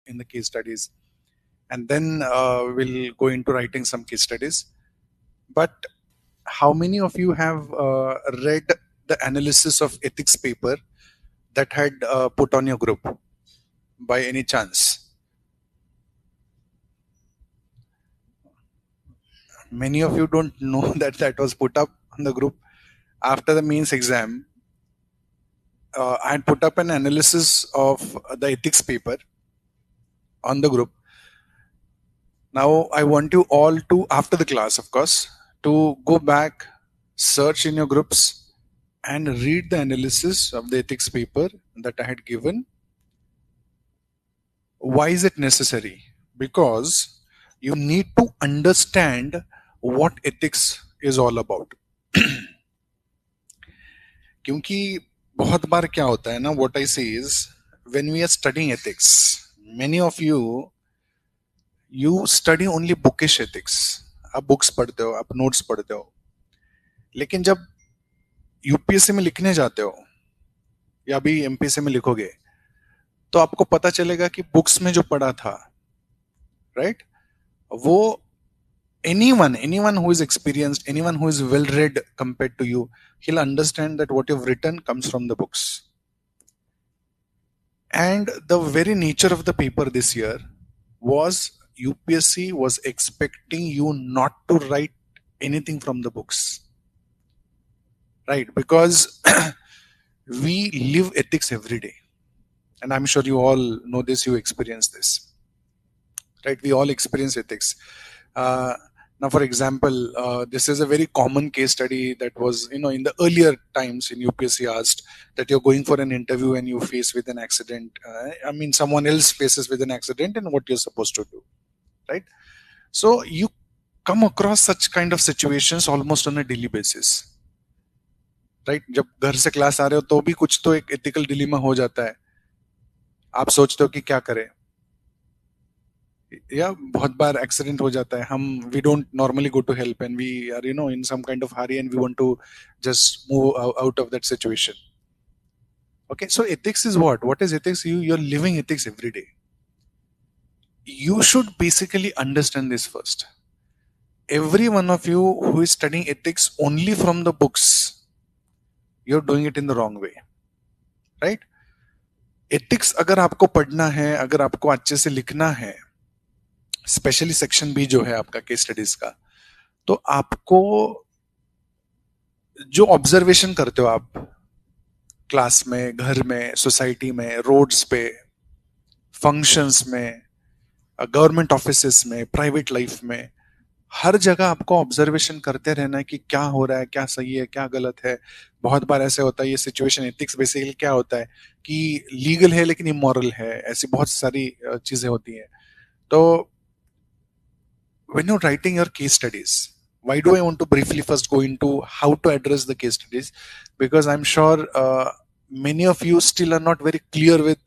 in the case studies, and then we'll go into writing some case studies. But how many of you have read the analysis of ethics paper that had put on your group by any chance? Many of you don't know that that was put up on the group after the mains exam. I had put up an analysis of the ethics paper on the group. Now I want you all to, after the class of course, to go back, search in your groups and read the analysis of the ethics paper that I had given. Why is it necessary? Because you need to understand what ethics is all about. क्योंकि बहुत बार क्या होता है ना, what I say is, when we are studying ethics, many of you study only bookish ethics. आप books पढ़ते हो, आप नोट्स पढ़ते हो, लेकिन जब यूपीएससी में लिखने जाते हो या अभी एमपीएससी में लिखोगे तो आपको पता चलेगा कि बुक्स में जो पढ़ा था, राइट, वो anyone who is experienced, anyone who is well read compared to you, he'll understand that what you've written comes from the books. And the very nature of the paper this year was UPSC was expecting you not to write anything from the books, right? Because we live ethics every day, and I'm sure you all know this, you experience this, right? We all experience ethics. Now, for example, this is a very common case study that was, in the earlier times in UPSC asked that you're going for an interview and you face with an accident. Someone else faces with an accident and what you're supposed to do, right? So you come across such kind of situations almost on a daily basis, right? जब घर से class आ रहे हो तो भी कुछ तो एक ethical dilemma हो जाता है. आप सोचते हो कि क्या करें, या बहुत बार एक्सीडेंट हो जाता है, हम we don't normally go to help and we are in some kind of hurry and we want to just move out of that situation. Okay, so ethics is what is ethics? You're living ethics every day. You should basically understand this first. Every one of you who is studying ethics only from the books, you're doing it in the wrong way, right? Ethics अगर आपको पढ़ना है, अगर आपको अच्छे से लिखना है, स्पेशली सेक्शन बी जो है आपका केस स्टडीज का, तो आपको जो ऑब्जर्वेशन करते हो आप क्लास में, घर में, सोसाइटी में, रोड्स पे, फंक्शंस में, गवर्नमेंट ऑफिसेस में, प्राइवेट लाइफ में, हर जगह आपको ऑब्जर्वेशन करते रहना है कि क्या हो रहा है, क्या सही है, क्या गलत है. बहुत बार ऐसे होता है, ये सिचुएशन एथिक्स बेसिकली क्या होता है कि लीगल है लेकिन इमोरल है, ऐसी बहुत सारी चीजें होती हैं. तो when you're writing your case studies, why do I want to briefly first go into how to address the case studies? Because I'm sure many of you still are not very clear with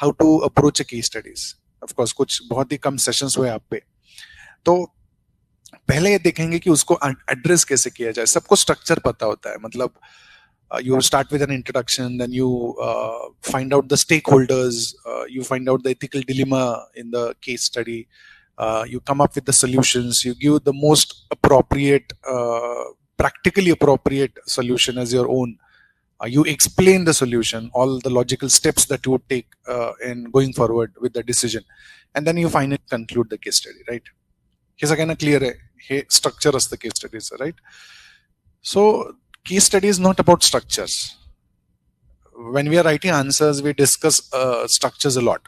how to approach a case studies. Of course, कुछ बहुत ही कम sessions हुए आप पे, तो पहले ये देखेंगे कि उसको एड्रेस कैसे किया जाए. सबको स्ट्रक्चर पता होता है, मतलब you start with an introduction, then you find out the stakeholders, you find out the ethical dilemma in the case study. You come up with the solutions, you give the most appropriate, practically appropriate solution as your own. You explain the solution, all the logical steps that you would take in going forward with the decision. And then you finally conclude the case study, right? Here's again a clear structure as the case studies, right? So case study is not about structures. When we are writing answers, we discuss structures a lot.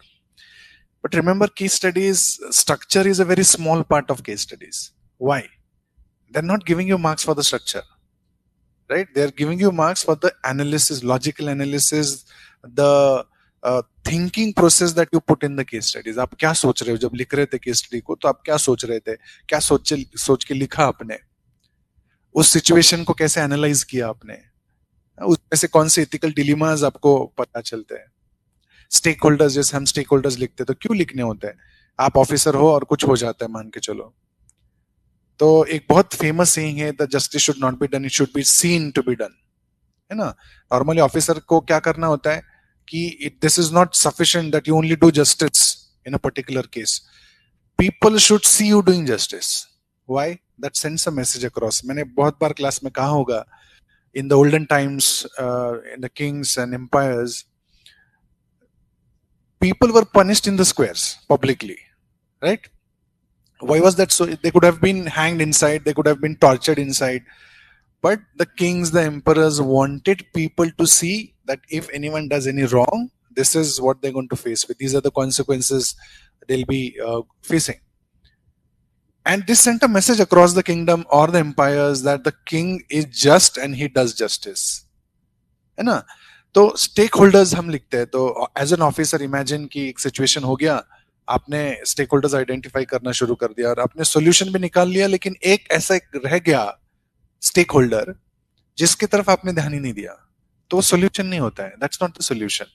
But remember, case studies, structure is a very small part of case studies. Why? They're not giving you marks for the structure, right? They're giving you marks for the analysis, logical analysis, the thinking process that you put in the case studies. आप क्या सोच रहे हो जब लिख रहे थे case study को, तो आप क्या सोच रहे थे, क्या सोच के लिखा आपने, उस सिचुएशन को कैसे एनालाइज किया आपने, उसमें से कौन से एथिकल डिलेमास आपको पता चलते हैं. स्टेक होल्डर्स, जैसे हम स्टेक होल्डर्स लिखते हैं तो क्यों लिखने होते हैं, आप ऑफिसर हो और कुछ हो जाता है मान के चलो, तो एक बहुत फेमस सेइंग है, the justice should not be done, it should be seen to be done, है ना. नॉर्मली ऑफिसर को क्या करना होता है कि this is not sufficient that you only do justice, in a particular case, people should see you doing justice. Why? That sends a message across. मैंने बहुत बार क्लास में कहा होगा, in the olden times, in the kings and empires, people were punished in the squares publicly, right? Why was that so? They could have been hanged inside, they could have been tortured inside, but the kings, the emperors wanted people to see that if anyone does any wrong, this is what they're going to face with. These are the consequences they'll be facing. And this sent a message across the kingdom or the empires that the king is just and he does justice. है ना? तो stake holders हम लिखते हैं, तो as an officer imagine कि एक situation हो गया, आपने स्टेक होल्डर्स आइडेंटिफाई करना शुरू कर दिया और आपने सॉल्यूशन भी निकाल लिया, लेकिन एक ऐसा रह गया स्टेक होल्डर जिसकी तरफ आपने ध्यान ही नहीं दिया, तो वो सॉल्यूशन नहीं होता है. That's not the solution,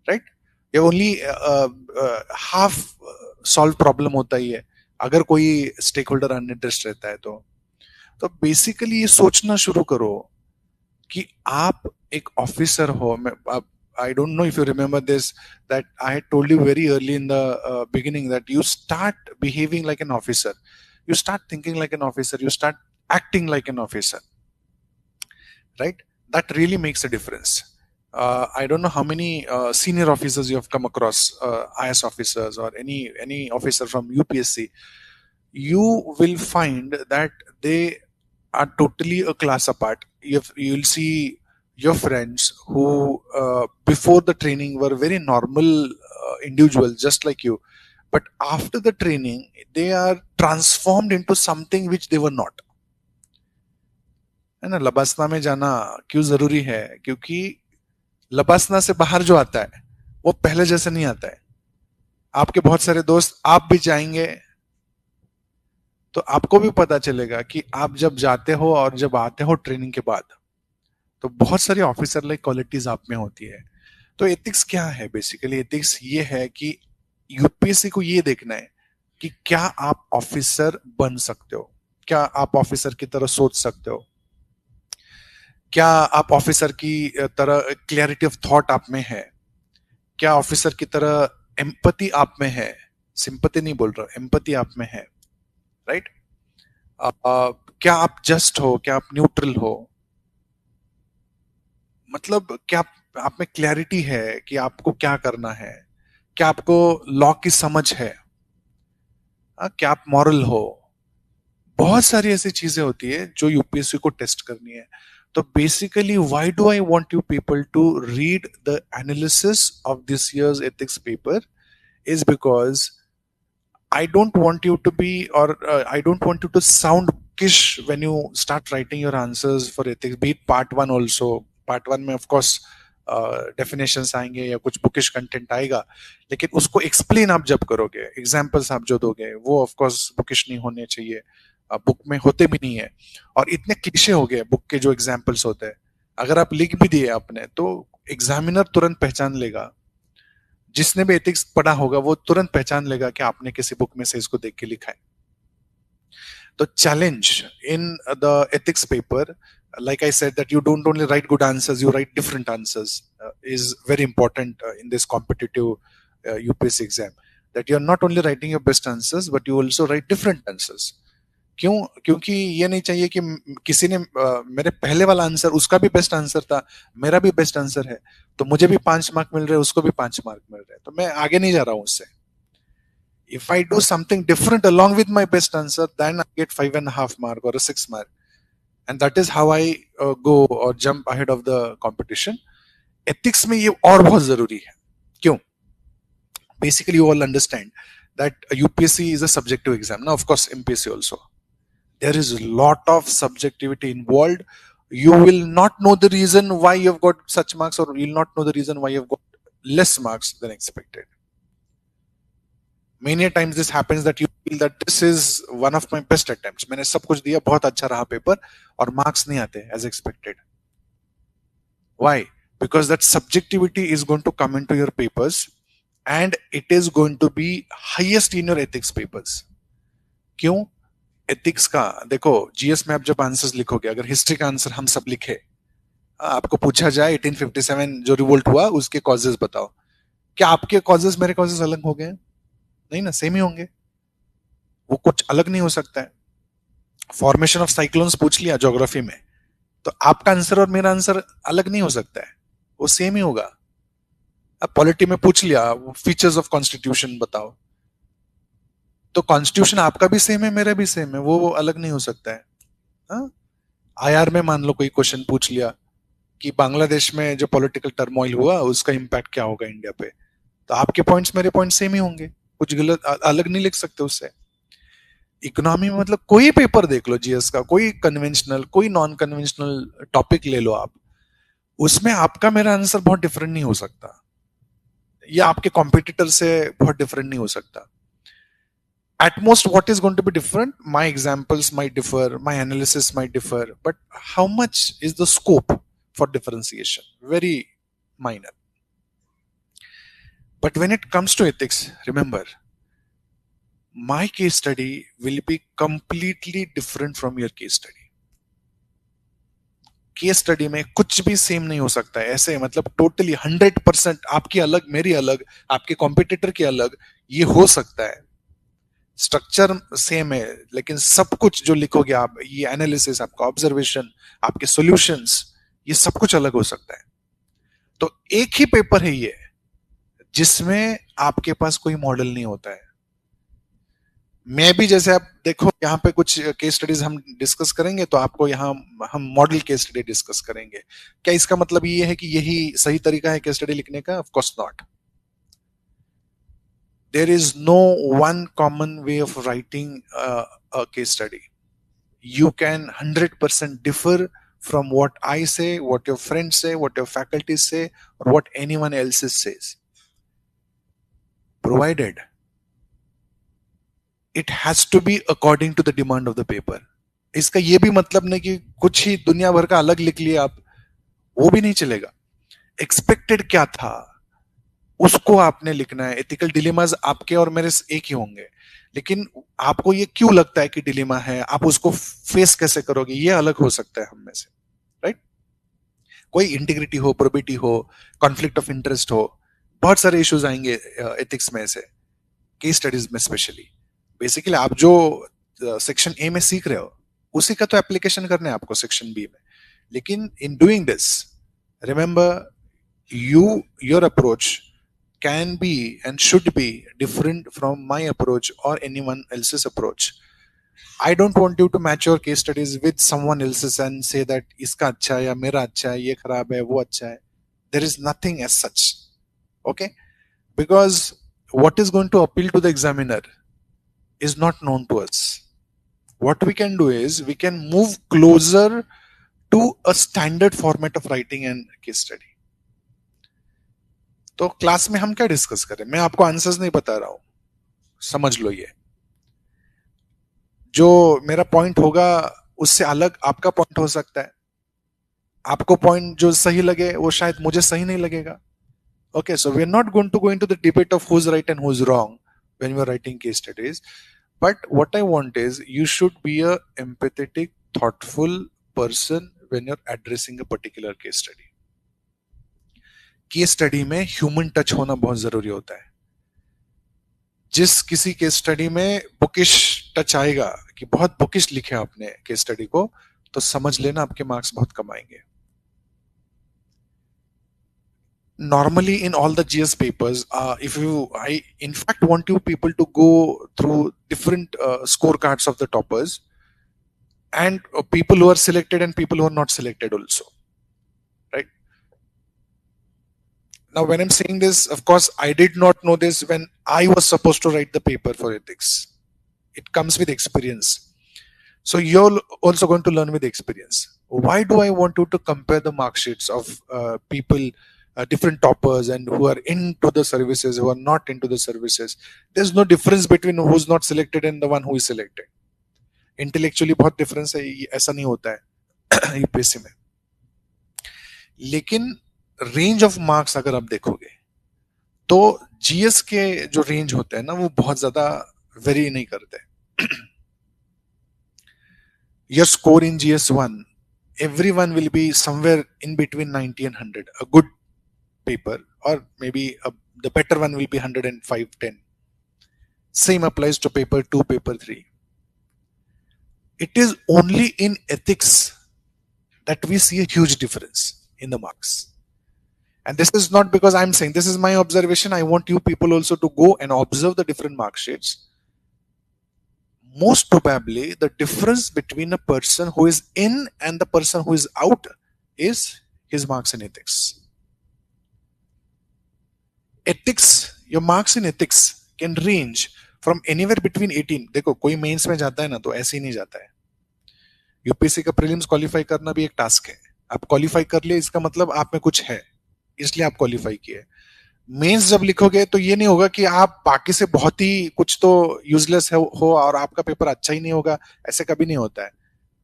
right? ये ओनली हाफ सॉल्व प्रॉब्लम होता ही है अगर कोई स्टेक होल्डर अनइंटरेस्ट रहता है. तो बेसिकली ये सोचना शुरू करो कि आप एक ऑफिसर हो. I don't know if you remember this, that I had told you very early in the beginning that you start behaving like an officer, you start thinking like an officer, you start acting like an officer, right? That really makes a difference. I don't know how many senior officers you have come across, IS officers or any officer from UPSC. You will find that they are totally a class apart. You'll see your friends who before the training were very normal individuals just like you, but after the training they are transformed into something which they were not. है ना? लबासना में जाना क्यों जरूरी है? क्योंकि लबासना से बाहर जो आता है वो पहले जैसे नहीं आता है. आपके बहुत सारे दोस्त, आप भी जाएंगे तो आपको भी पता चलेगा कि आप जब जाते हो और जब आते हो ट्रेनिंग के बाद, तो बहुत सारी ऑफिसर लाइक क्वालिटीज आप में होती है. तो एथिक्स क्या है? बेसिकली एथिक्स ये है कि यूपीएससी को ये देखना है कि क्या आप ऑफिसर बन सकते हो, क्या आप ऑफिसर की तरह सोच सकते हो, क्या आप ऑफिसर की तरह क्लैरिटी ऑफ थॉट आप में है, क्या ऑफिसर की तरह एम्पैथी आप में है. सिंपैथी नहीं बोल रहा, एम्पैथी आप में है, राइट? क्या आप जस्ट हो, क्या आप न्यूट्रल हो, मतलब क्या आप में क्लैरिटी है कि आपको क्या करना है, क्या आपको लॉ की समझ है, क्या आप मॉरल हो. बहुत सारी ऐसी चीजें होती है जो यूपीएससी को टेस्ट करनी है. तो basically why do I want you people to read the analysis of this year's ethics paper is because I don't want you to be, or I don't want you to sound bookish when you start writing your answers for ethics, be it part 1 also. Part 1 में of course definitions आएंगे या कुछ bookish content आएगा, लेकिन उसको explain आप जब करोगे, examples आप जो दोगे वो of course bookish नहीं होने चाहिए, बुक में होते भी नहीं है. और इतने क्लीशे हो गए बुक के जो एग्जाम्पल्स होते हैं, अगर आप लिख भी दिए आपने तो एग्जामिनर तुरंत पहचान लेगा, जिसने भी एथिक्स पढ़ा होगा वो तुरंत पहचान लेगा कि आपने किसी बुक में से इसको देख के लिखा है. तो challenge in the ethics paper, like I said, that you don't only write good answers, you write different answers, is very important in this competitive UPSC exam, that you are not only writing your best answers but you also write different answers. क्यों? क्योंकि ये नहीं चाहिए कि किसी ने मेरे पहले वाला आंसर, उसका भी बेस्ट आंसर था, मेरा भी बेस्ट आंसर है, तो मुझे भी 5 मार्क मिल रहे हैं, उसको भी 5 मार्क मिल रहे हैं, तो मैं आगे नहीं जा रहा हूं उससे. If I do something different along with my best answer, then I get 5.5 mark or a 6 mark, and that is how I go or jump ahead of the competition. Ethics में ये और बहुत जरूरी है. क्यों? Basically you all understand that UPSC is a subjective exam. Now of course MPSC also. There is a lot of subjectivity involved. You will not know the reason why you have got such marks, or you will not know the reason why you have got less marks than expected. Many times this happens that you feel that this is one of my best attempts. मैंने सब कुछ दिया, बहुत अच्छा रहा paper, और marks नहीं आते as expected. Why? Because that subjectivity is going to come into your papers and it is going to be highest in your ethics papers. क्यों? एथिक्स का देखो, जीएस में आप जब आंसर्स लिखोगे, अगर हिस्ट्री का आंसर हम सब लिखे, आपको पूछा जाए 1857 जो रिवोल्ट हुआ उसके कॉजेस बताओ, क्या आपके कॉजेस मेरे कॉजेस अलग हो गए? नहीं ना, सेम ही होंगे, वो कुछ अलग नहीं हो सकता है। फॉर्मेशन ऑफ साइक्लोन्स पूछ लिया ज्योग्राफी में, तो आपका आंसर और मेरा आंसर अलग नहीं हो सकता है, वो सेम ही होगा। अब पॉलिटी में पूछ लिया फीचर्स ऑफ कॉन्स्टिट्यूशन बताओ, तो कॉन्स्टिट्यूशन आपका भी सेम है मेरा भी सेम है, वो अलग नहीं हो सकता है। हाँ, आईआर में मान लो कोई क्वेश्चन पूछ लिया कि बांग्लादेश में जो पॉलिटिकल टर्मोइल हुआ उसका इंपैक्ट क्या होगा इंडिया पे, तो आपके पॉइंट्स मेरे पॉइंट सेम ही होंगे, कुछ गलत अलग नहीं लिख सकते उससे। इकोनॉमी में मतलब कोई पेपर देख लो जीएस का, कोई कन्वेंशनल कोई नॉन कन्वेंशनल टॉपिक ले लो आप, उसमें आपका मेरा आंसर बहुत डिफरेंट नहीं हो सकता, या आपके कॉम्पिटिटर से बहुत डिफरेंट नहीं हो सकता। At most what is going to be different, my examples might differ, my analysis might differ, but how much is the scope for differentiation? Very minor. But when it comes to ethics, remember, my case study will be completely different from your case study. Case study में कुछ भी same नहीं हो सकता है, ऐसे मतलब totally 100% आपकी अलग मेरी अलग आपके कॉम्पिटिटर की अलग, ये हो सकता है। स्ट्रक्चर सेम है लेकिन सब कुछ जो लिखोगे आप, ये एनालिसिस, आपका ऑब्जर्वेशन, आपके सॉल्यूशंस, ये सब कुछ अलग हो सकता है। तो एक ही पेपर है ये जिसमें आपके पास कोई मॉडल नहीं होता है। मैं भी, जैसे आप देखो यहाँ पे कुछ केस स्टडीज हम डिस्कस करेंगे, तो आपको यहाँ हम मॉडल केस स्टडी डिस्कस करेंगे। क्या इसका मतलब ये है कि यही सही तरीका है केस स्टडी लिखने का? Of course not. There is no one common way of writing a case study. You can 100% differ from what I say, what your friends say, what your faculty say, or what anyone else says, provided it has to be according to the demand of the paper. इसका ये भी मतलब नहीं कि कुछ ही दुनिया भर का अलग लिख लिया आप, वो भी नहीं चलेगा। एक्सपेक्टेड क्या था उसको आपने लिखना है। एथिकल डिलेमास आपके और मेरे एक ही होंगे, लेकिन आपको ये क्यों लगता है कि डिलेमा है, आप उसको फेस कैसे करोगे, ये अलग हो सकता है हम में से, राइट? कोई इंटीग्रिटी हो, प्रोबिटी हो, कॉन्फ्लिक्ट ऑफ इंटरेस्ट हो, बहुत सारे इश्यूज आएंगे एथिक्स में से, केस स्टडीज में स्पेशली। बेसिकली आप जो सेक्शन ए में सीख रहे हो उसी का तो एप्लीकेशन करना है आपको सेक्शन बी में। लेकिन in doing this, remember, your approach can be and should be different from my approach or anyone else's approach. I don't want you to match your case studies with someone else's and say that iska अच्छा है या मेरा अच्छा है, ये खराब है वो अच्छा है. There is nothing as such. Okay? Because what is going to appeal to the examiner is not known to us. What we can do is we can move closer to a standard format of writing and case study. तो class में हम क्या discuss करें? मैं आपको answers नहीं बता रहा हूं, समझ लो। ये जो मेरा पॉइंट होगा उससे अलग आपका पॉइंट हो सकता है। आपको पॉइंट जो सही लगे वो शायद मुझे सही नहीं लगेगा। Okay, so we are not going to go into the debate of who is right and who is wrong when you are writing case studies, but what I want is you should be a empathetic, thoughtful person when you are addressing a particular case study. Case study में human touch होना बहुत जरूरी होता है। जिस किसी case study में bookish touch आएगा कि बहुत बुकिश लिखे आपने केस स्टडी को, तो समझ लेना आपके मार्क्स बहुत कम आएंगे। Normally in all the GS papers, I in fact want you people to go through different scorecards of the toppers and people who are selected and people who are not selected also, right? Now, when I'm saying this, of course, I did not know this when I was supposed to write the paper for ethics. It comes with experience. So you're also going to learn with experience. Why do I want you to compare the mark sheets of people, different toppers, and who are into the services, who are not into the services? There's no difference between who's not selected and the one who is selected. Intellectually बहुत difference है, ऐसा नहीं होता है UPSC में। लेकिन range of marks अगर आप देखोगे तो जीएस के जो रेंज होते हैं ना, वो बहुत ज्यादा वेरी नहीं करते। Your score in GS1, everyone will be somewhere in between 90 and 100. A good paper, or maybe the better one will be 105, 10. Same applies to paper 2, paper 3. It is only in ethics that we see a huge difference in the marks. And this is not because I'm saying, this is my observation. I want you people also to go and observe the different mark sheets. Most probably, the difference between a person who is in and the person who is out is his marks in ethics. Ethics, your marks in ethics can range from anywhere between 18. देखो कोई mains में जाता है ना तो ऐसे ही नहीं जाता है. यूपीएससी का प्रीलिम्स क्वालिफाई करना भी एक टास्क है. आप क्वालिफाई कर लिए इसका मतलब आप में कुछ है, इसलिए आप क्वालिफाई किए. मेंस जब लिखोगे तो ये नहीं होगा कि आप बाकी से बहुत ही कुछ तो यूजलेस हो और आपका पेपर अच्छा ही नहीं होगा. ऐसे कभी नहीं होता है.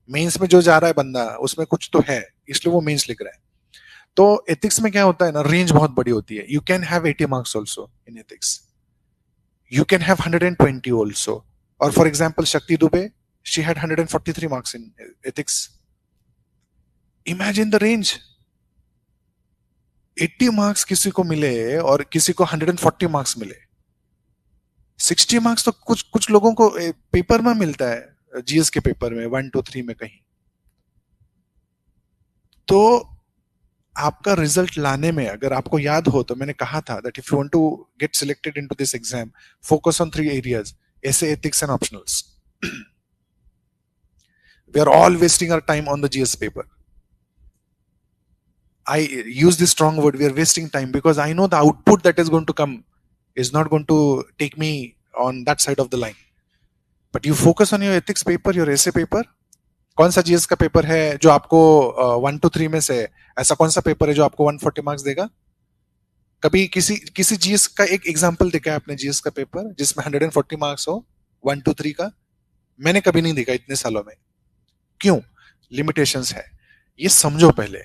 मेंस में जो जा रहा है बंदा उसमें कुछ तो है, इसलिए वो मेंस लिख रहा है. तो एथिक्स में क्या होता है ना, रेंज बहुत बड़ी होती है. You can have 80 marks also in ethics. You can have 120 also. Or for example, Shakti Dubey, she had 143 marks in ethics. Imagine the range. 80 marks किसी को मिले और किसी को 140 marks मिले. 60 marks तो कुछ लोगों को पेपर में मिलता है, जीएस के पेपर में 1, 2, 3 में कहीं. तो आपका रिजल्ट लाने में अगर आपको याद हो तो मैंने कहा था that if you want to get selected into this exam, focus on 3 areas: essay, ethics and optionals. We are all wasting our time on the GS paper. I use this strong word, we are wasting time, because I know the output that is going to come is not going to take me on that side of the line. But you focus on your ethics paper, your essay paper. कौन सा GS का paper है जो आपको 1 to 3 में से, ऐसा कौन सा पेपर है जो आपको 140 मार्क्स देगा? कभी किसी जीएस का एक एग्जांपल देखा है आपने जीएस का पेपर जिसमें 140 मार्क्स हो 1 to 3 का? मैंने कभी नहीं देखा इतने सालों में. क्यों? लिमिटेशंस है, ये समझो पहले.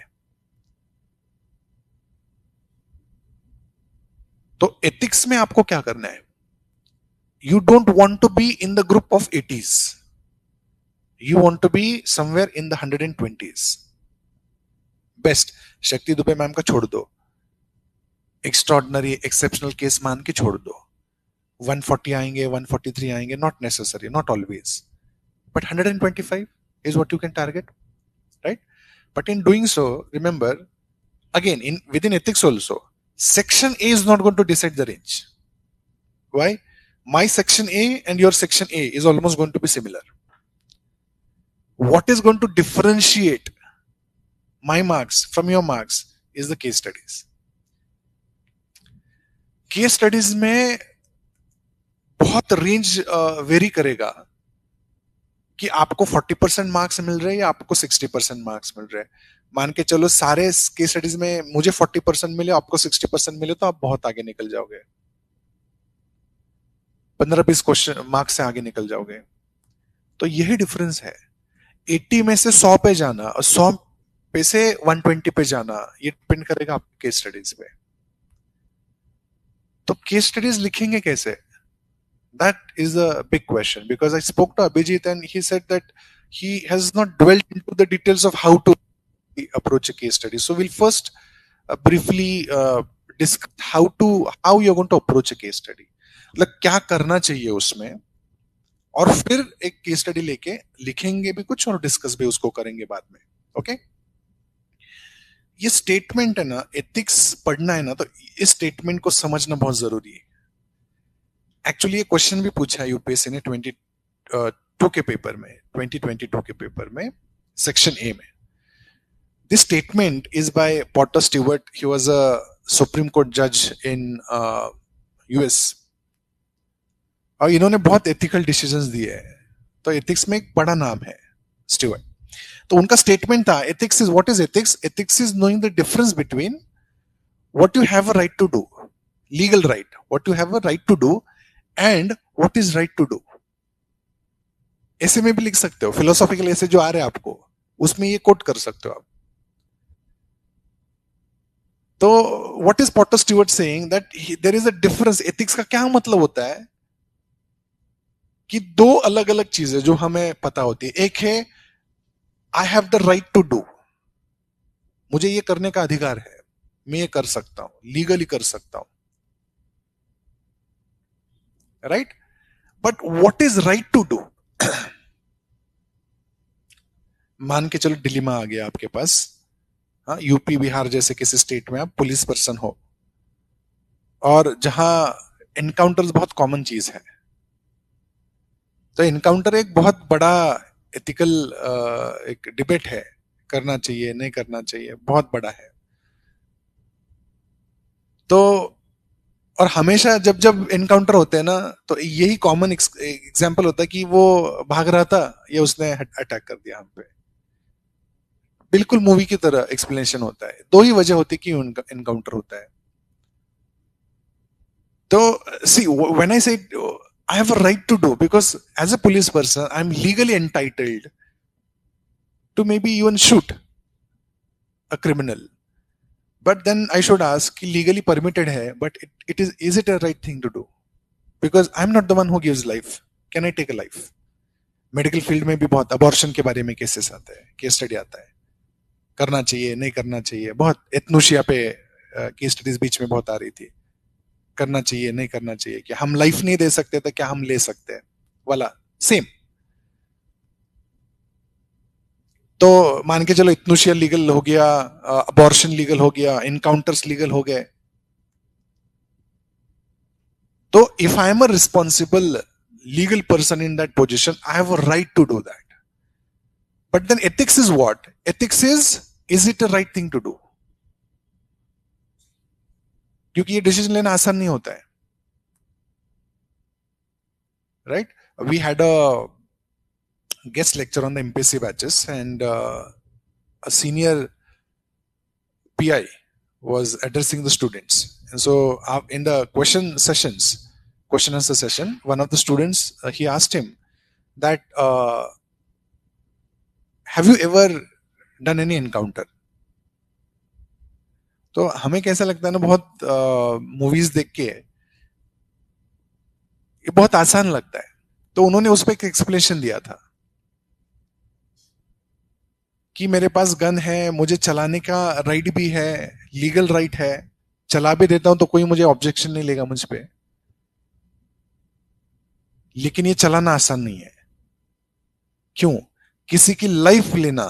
तो एथिक्स में आपको क्या करना है? You don't want to be in the group of 80s. You want to be somewhere in the 120s. Best. शक्ति दुबे मैम का छोड़ दो, एक्स्ट्रॉर्डिनरी एक्सेप्शनल केस मान के छोड़ दो. 140 आएंगे, 143 आएंगे, not necessary, not always, but 125 is what you can target, right? But in doing so, remember, again, within ethics also, section A is not going to decide the range. Why? My section A and your section A is almost going to be similar. What is going to differentiate my marks from your marks is the case studies. Case studies में बहुत range very करेगा कि आपको 40% marks मिल रहे हैं या आपको 60% marks मिल रहे हैं. मान के चलो सारे केस स्टडीज में मुझे 40% मिले, आपको 60% मिले, तो आप बहुत आगे निकल जाओगे, 15-20 क्वेश्चन मार्क्स से आगे निकल जाओगे. तो यही डिफरेंस है. 80 में से 100 पे जाना और 100 पे से 120 पे जाना, ये डिपेंड करेगा आपके केस स्टडीज पे. तो केस स्टडीज लिखेंगे कैसे? That is a big question, because I spoke to Abhijit and he said that he has not dwelt into the details of how to approach a case study. So we'll first briefly discuss how you're going to approach a case study. मतलब क्या करना चाहिए उसमें, और फिर एक case study लेके लिखेंगे भी कुछ और डिस्कस भी उसको करेंगे बाद में. ओके? ये स्टेटमेंट है ना, एथिक्स पढ़ना है ना, तो इस स्टेटमेंट को समझना बहुत जरूरी है. एक्चुअली ये क्वेश्चन भी पूछा है यूपीएससी ने 2022 के पेपर में, सेक्शन ए में. This statement is by Potter Stewart. He was a supreme court जज इन यूएस, और इन्होंने बहुत एथिकल डिसीजंस दिए हैं. तो एथिक्स में एक बड़ा नाम है स्टीवर्ट. तो उनका स्टेटमेंट था, ethics is, what is ethics? Ethics is knowing the difference between what you have a right to do, legal right, what you have a right to do, and what is right to do. ऐसे में भी लिख सकते हो, philosophical ऐसे जो आ रहे हैं आपको, उसमें ये कोट कर सकते हो आप. तो what is Potter Stewart saying? That there is a difference. Ethics का क्या मतलब होता है कि दो अलग अलग चीजें जो हमें पता होती है. एक है I have the right to do, मुझे ये करने का अधिकार है, मैं ये कर सकता हूं, लीगली कर सकता हूं, right? But what is right to do? मान के चलो डिलीमा आ गया आपके पास, हाँ, यूपी बिहार जैसे किसी स्टेट में आप पुलिस पर्सन हो, और जहां एनकाउंटर्स बहुत कॉमन चीज है। तो एनकाउंटर एक बहुत बड़ा एथिकल एक डिबेट है, करना चाहिए नहीं करना चाहिए, बहुत बड़ा है। तो और हमेशा जब जब एनकाउंटर होते हैं ना, तो यही कॉमन एग्जांपल होता है कि वो भाग रहा था, ये उसने अटैक कर दिया हम पे। बिल्कुल मूवी की तरह एक्सप्लेनेशन होता है। दो ही वजह होती है कि एनकाउंटर होता है। तो सी व्हेन आई से I have a right to do, because as a police person I'm legally entitled to maybe even shoot a criminal. But then I should ask कि legally permitted है, but is it a right thing to do? Because I'm not the one who gives life. Can I take a life? Medical field में भी बहुत abortion के बारे में cases आते हैं, केस स्टडी आता है, करना चाहिए नहीं करना चाहिए। बहुत एथनोशिया पे केस स्टडीज बीच में बहुत आ रही थी, करना चाहिए नहीं करना चाहिए, कि हम लाइफ नहीं दे सकते तो क्या हम ले सकते हैं वाला सेम। तो मान के चलो इथनोशिया लीगल हो गया, अबॉर्शन लीगल हो गया, इनकाउंटर्स लीगल हो गए। तो if I am a responsible legal person in that position, I have a right to do that. But then ethics is what? Ethics is it a right thing to do? क्योंकि ये decision लेना आसान नहीं होता है, right? We had a guest lecture on the MPSC batches, and a senior PI was addressing the students. And so in the question answer session, one of the students, he asked him that have you ever done any encounter? तो हमें कैसा लगता है ना, बहुत movies देख के ये बहुत आसान लगता है। तो उन्होंने उस पर एक एक्सप्लेनेशन दिया था कि मेरे पास गन है, मुझे चलाने का राइट भी है, लीगल राइट है, चला भी देता हूं तो कोई मुझे ऑब्जेक्शन नहीं लेगा मुझ पे, लेकिन ये चलाना आसान नहीं है। क्यों? किसी की लाइफ लेना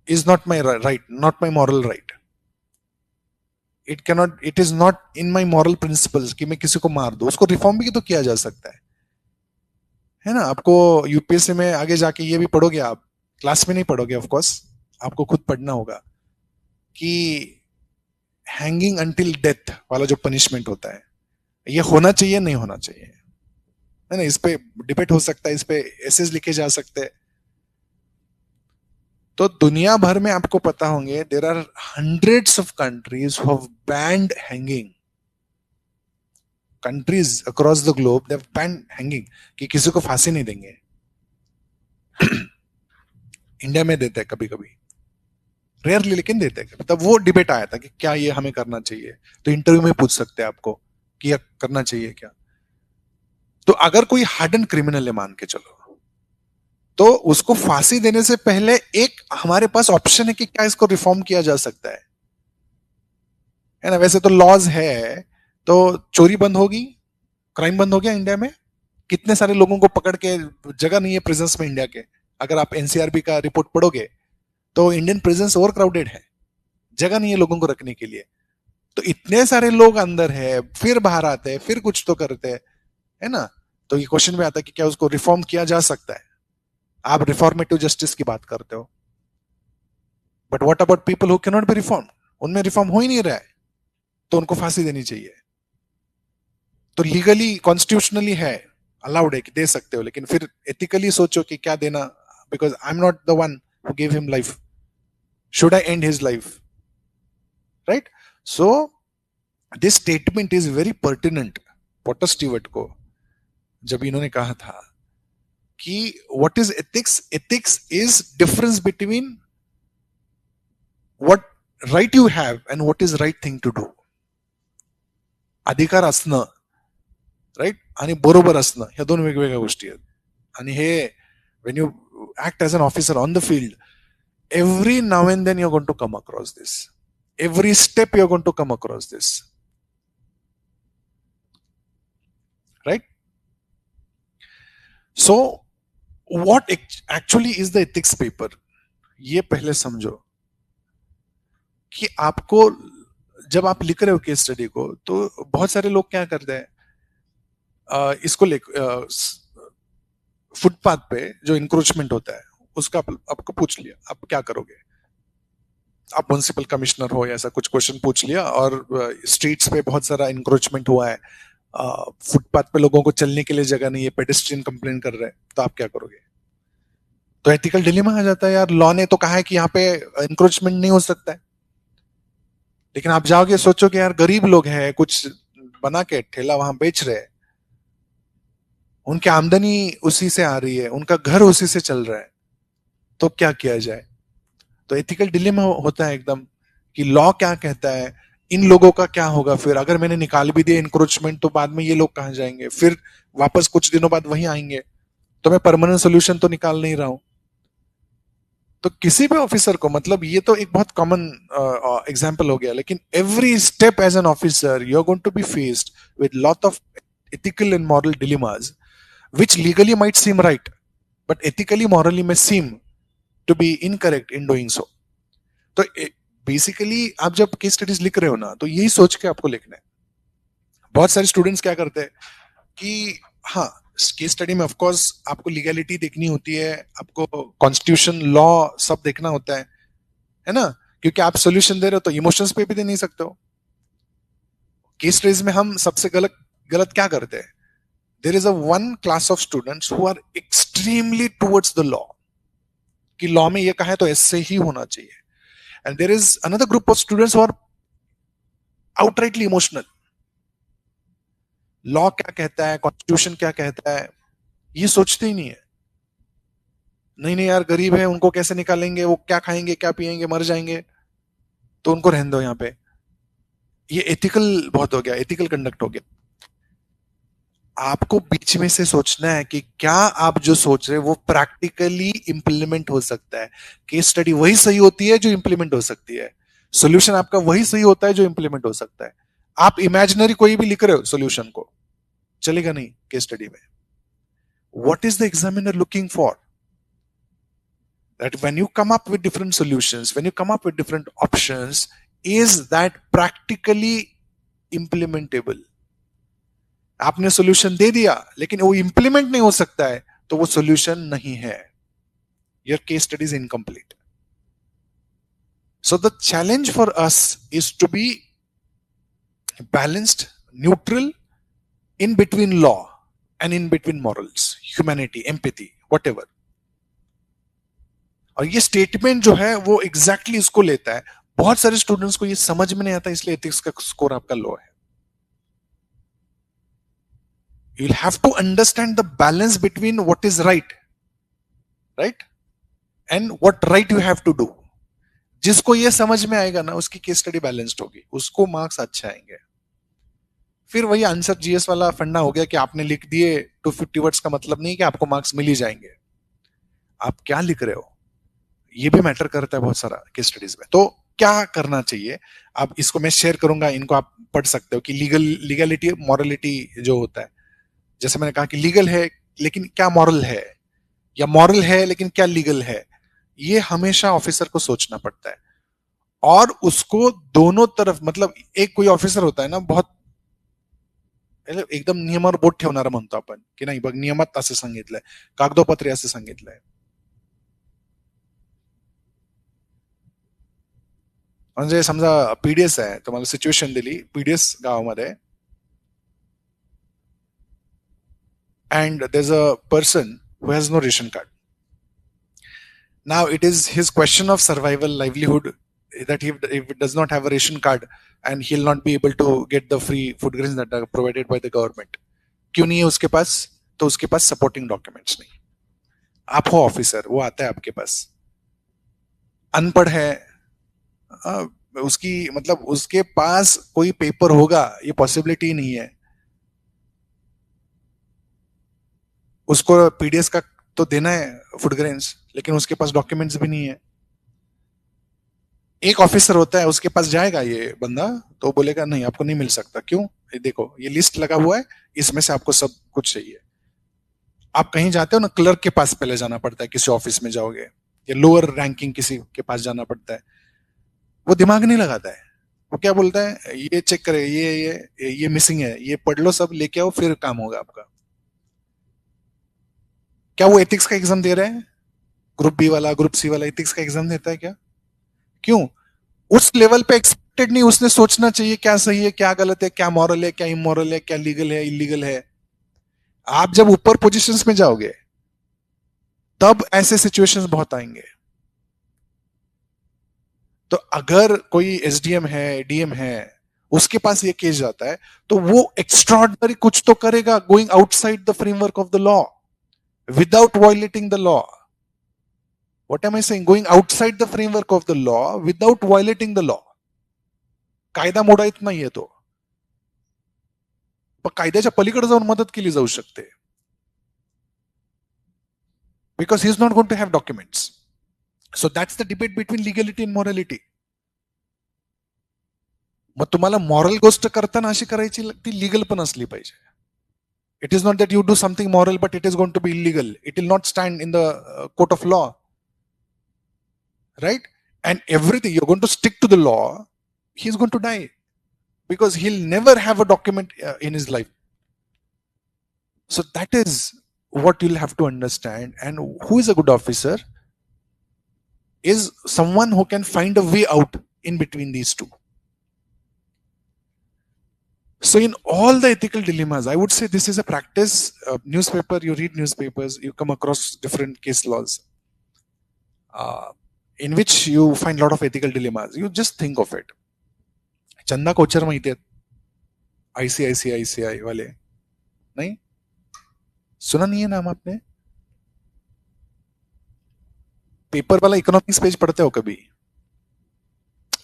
is not my right, not my moral right. It is not in my moral principles कि मैं किसी को मार दूं। उसको रिफॉर्म भी तो किया जा सकता है ना। आपको यूपीएससी में आगे जाके ये भी पढ़ोगे आप, क्लास में नहीं पढ़ोगे ऑफ कोर्स, आपको खुद पढ़ना होगा कि हैंगिंग अंटिल डेथ वाला जो पनिशमेंट होता है, ये होना चाहिए नहीं होना चाहिए, है ना। इस पे डिबेट हो सकता है, इस पे एसेज लिखे जा सकते हैं। तो दुनिया भर में आपको पता होंगे, there are hundreds of countries who have banned hanging. Countries across the globe they have banned hanging, कि किसी को फांसी नहीं देंगे। इंडिया में देते हैं कभी कभी, रेयरली लेकिन देते हैं। मतलब वो डिबेट आया था कि क्या ये हमें करना चाहिए, तो इंटरव्यू में पूछ सकते हैं आपको कि यह करना चाहिए क्या। तो अगर कोई हार्डन क्रिमिनल है मान के चलो, तो उसको फांसी देने से पहले एक हमारे पास ऑप्शन है कि क्या इसको रिफॉर्म किया जा सकता है ना। वैसे तो लॉज है, तो चोरी बंद होगी, क्राइम बंद हो गया इंडिया में। कितने सारे लोगों को पकड़ के, जगह नहीं है प्रिजन्स में इंडिया के। अगर आप एनसीआरबी का रिपोर्ट पढ़ोगे तो इंडियन प्रिजन्स ओवर क्राउडेड है, जगह नहीं है लोगों को रखने के लिए। तो इतने सारे लोग अंदर है, फिर बाहर आते हैं, फिर कुछ तो करते हैं, है ना। तो ये क्वेश्चन में आता है कि क्या उसको रिफॉर्म किया जा सकता है। आप रिफॉर्मेटिव जस्टिस की बात करते हो, but what about people who can not B reform? उनमें रिफॉर्म हो ही नहीं रहा है, तो उनको फांसी देनी चाहिए। तो लीगली कॉन्स्टिट्यूशनली है, अलाउड है कि दे सकते हो, लेकिन फिर एथिकली सोचो कि क्या देना, because I am not the one who give him life, should I end his life, right. So this statement is very pertinent Potter Stewart को, जब इन्होंने कहा था कि what is ethics? Ethics is difference between what right you have and what is right thing to do. अधिकार असणं, right, आणि बरोबर असणं, ह्या दोन वेगवेगळ्या गोष्टी आहेत। आणि हे when you act as an officer on the field, every now and then you're going to come across this, every step you're going to come across this, right? So what actually is the ethics paper, ये पहले समझो कि आपको जब आप लिख रहे हो केस स्टडी को, तो बहुत सारे लोग क्या करते हैं, इसको फुटपाथ पे जो इंक्रोचमेंट होता है उसका आपको पूछ लिया, आप क्या करोगे, आप म्युनिसिपल कमिश्नर हो या ऐसा कुछ क्वेश्चन पूछ लिया, और स्ट्रीट्स पे बहुत सारा इंक्रोचमेंट हुआ है, फुटपाथ पे लोगों को चलने के लिए जगह नहीं है, पेडेस्ट्रियन कंप्लेन कर रहे हैं, तो आप क्या करोगे? तो एथिकल डिलेमा आ जाता है, यार लॉ ने तो कहा है कि यहाँ पे इंक्रोचमेंट नहीं हो सकता है, लेकिन आप जाओगे सोचोगे यार गरीब लोग हैं, कुछ बना के ठेला वहां बेच रहे हैं, उनकी आमदनी उसी से आ रही है, उनका घर उसी से चल रहा है, तो क्या किया जाए? तो एथिकल डिलेमा होता है एकदम कि लॉ क्या कहता है, इन लोगों का क्या होगा, फिर अगर मैंने निकाल भी दिया इंक्रोचमेंट तो बाद में ये लोग कहां जाएंगे, फिर वापस कुछ दिनों बाद वही आएंगे, तो मैं परमानेंट सोल्यूशन तो निकाल नहीं रहा हूं। तो किसी भी ऑफिसर को, मतलब ये तो एक बहुत कॉमन एग्जांपल हो गया, लेकिन every step as an officer you are going to be faced with lot of ethical and moral dilemmas which legally might seem right but ethically morally may seem to be incorrect in doing so. तो basically आप जब case studies लिख रहे हो ना, तो यही सोच के आपको लिखना है। बहुत सारे स्टूडेंट्स क्या करते हैं कि हाँ, केस स्टडी में ऑफ कोर्स आपको लीगैलिटी देखनी होती है, आपको कॉन्स्टिट्यूशन लॉ सब देखना होता है ना, क्योंकि आप सोल्यूशन दे रहे हो तो इमोशंस पे भी दे नहीं सकते हो। केस स्टडीज में हम सबसे गलत गलत क्या करते हैं, there is a one class of students who are extremely towards the law, कि लॉ में ये कहा है तो ऐसे ही होना चाहिए, and there is another group of students who are outrightly emotional, law क्या कहता है, कॉन्स्टिट्यूशन क्या कहता है, ये सोचते ही नहीं है। नहीं नहीं यार गरीब है, उनको कैसे निकालेंगे, वो क्या खाएंगे क्या पिएंगे, मर जाएंगे, तो उनको रहने दो यहाँ पे। ये एथिकल बहुत हो गया, एथिकल कंडक्ट हो गया। आपको बीच में से सोचना है कि क्या आप जो सोच रहे हैं वो प्रैक्टिकली इंप्लीमेंट हो सकता है। केस स्टडी वही सही होती है जो इंप्लीमेंट हो सकती है, सोल्यूशन आपका वही सही होता है जो इंप्लीमेंट हो सकता है। आप इमेजिनरी कोई भी लिख रहे हो सोल्यूशन को, चलेगा नहीं केस स्टडी में। What is the examiner looking for? that when you come up with different solutions, when you come up with different options, is that practically implementable? आपने सॉल्यूशन दे दिया लेकिन वो इंप्लीमेंट नहीं हो सकता है, तो वो सॉल्यूशन नहीं है, your case study is incomplete. So the challenge for us is to be balanced, neutral, in between law and in between morals, humanity, empathy, whatever. और ये स्टेटमेंट जो है वो एग्जैक्टली इसको लेता है। बहुत सारे स्टूडेंट्स को ये समझ में नहीं आता, इसलिए एथिक्स का स्कोर आपका लो है। You'll have to understand the balance between what is right, and what right you have to do. जिसको ये समझ में आएगा ना, उसकी केस स्टडी बैलेंस्ड होगी, उसको मार्क्स अच्छे आएंगे। फिर वही आंसर जीएस वाला फंडा हो गया कि आपने लिख दिए 250 वर्ड्स का मतलब नहीं कि आपको मार्क्स मिल ही जाएंगे। आप क्या लिख रहे हो ये भी मैटर करता है बहुत सारा केस स्टडीज में। तो क्या करना चाहिए, अब इसको मैं शेयर करूंगा, इनको आप पढ़ सकते हो कि लीगलिटी मॉरलिटी जो होता है। जैसे मैंने कहा कि लीगल है लेकिन क्या मॉरल है, या मॉरल है लेकिन क्या लीगल है, ये हमेशा ऑफिसर को सोचना पड़ता है। और उसको दोनों तरफ, मतलब एक कोई ऑफिसर होता है ना बहुत एकदम नियमावर बोट ठेवणारा म्हणतो आपण, की नाही बघ नियमात असं सांगितलंय, कागदोपत्री असं सांगितलंय। म्हणजे समजा पीडीएस आहे, तुम्हाला सिच्युएशन दिली पीडीएस गावामध्ये, and there's a person who has no ration card. Now it is his question of survival, livelihood, that if he does not have a ration card and he'll not be able to get the free food grains that are provided by the government. क्यों नहीं है उसके पास? तो उसके पास supporting documents नहीं। आप हो officer, वो आता है आपके पास, अनपढ़ है, उसकी मतलब उसके पास कोई पेपर होगा ये पॉसिबिलिटी नहीं है। उसको पीडीएस का तो देना है फूड ग्रेन्स, लेकिन उसके पास डॉक्यूमेंट्स भी नहीं है। एक ऑफिसर होता है, उसके पास जाएगा ये बंदा तो बोलेगा नहीं आपको नहीं मिल सकता, क्यों, ये देखो ये लिस्ट लगा हुआ है, इसमें से आपको सब कुछ चाहिए। आप कहीं जाते हो ना, क्लर्क के पास पहले जाना पड़ता है, किसी ऑफिस में जाओगे या लोअर रैंकिंग किसी के पास जाना पड़ता है, वो दिमाग नहीं लगाता है। वो क्या बोलता है, ये चेक करे, ये मिसिंग है, ये पढ़ लो, सब लेके आओ, फिर काम होगा आपका। क्या वो एथिक्स का एग्जाम दे रहे हैं? ग्रुप बी वाला, ग्रुप सी वाला एथिक्स का एग्जाम देता है क्या? क्यों? उस लेवल पे एक्सपेक्टेड नहीं, उसने सोचना चाहिए क्या सही है, क्या गलत है, क्या मॉरल है, क्या इमोरल है, क्या लीगल है, इलीगल है। आप जब ऊपर पोजीशंस में जाओगे तब ऐसे सिचुएशंस बहुत आएंगे। तो अगर कोई एसडीएम है, डीएम है, उसके पास ये केस जाता है, तो वो एक्स्ट्रॉर्डनरी कुछ तो करेगा, going outside the framework of the law without violating the law. What am I saying? Going outside the framework of the law without violating the law. कायदा मोडायत नाहीये तो, पण कायद्याच्या पलीकडे जाऊन मदत केली जाऊ शकते, because he is not going to have documents. So that's the debate between legality and morality. मग तुम्हाला मॉरल गोष्ट करताना अशी करायची, ती लिगल पण असली पाहिजे. It is not that you do something moral but it is going to be illegal. It will not stand in the court of law, right? And everything you're going to stick to the law, he's going to die because he'll never have a document in his life. So that is what you'll have to understand. And who is a good officer is someone who can find a way out in between these two. So in all the ethical dilemmas, I would say this is a practice. Newspaper, you read newspapers, you come across different case laws in which you find a lot of ethical dilemmas. You just think of it. Chanda Kochhar माहिती आहेत, ICICI वाले? नहीं सुना नहीं है नाम आपने? Paper वाला इकोनॉमिक्स पेज पढ़ते हो कभी?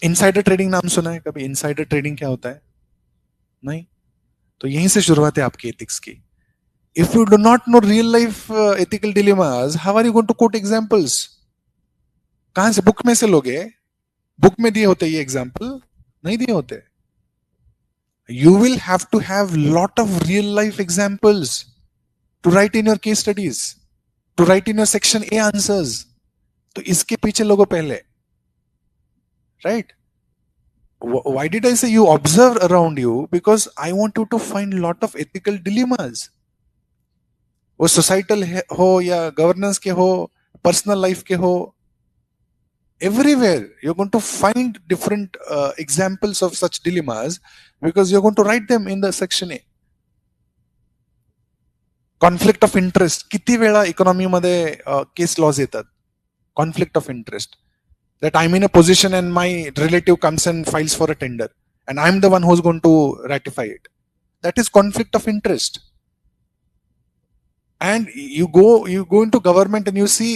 इनसाइडर ट्रेडिंग नाम सुना है कभी? इनसाइडर ट्रेडिंग क्या होता है? नहीं? तो यहीं से शुरुआत है आपकी एथिक्स की. If you do not know real life ethical dilemmas, how are you going to quote examples? कहां से बुक में से लोगे? बुक में दिए होते ये एग्जाम्पल? नहीं दिए होते. You will have to have lot of real life examples to write in your case studies, to write in your section A answers. तो इसके पीछे लोगों पहले, right? Why did I say you observe around you? Because I want you to find lot of ethical dilemmas. वो societal हो या governance के हो, पर्सनल लाइफ के हो, everywhere you're going to find different examples of such dilemmas because you're going to write them in the section A. Conflict of interest किती वेळा इकॉनॉमीमध्ये case laws येतात. Conflict of interest, that I'm in a position and my relative comes and files for a tender and I'm the one who's going to ratify it. That is conflict of interest. And you go into government and you see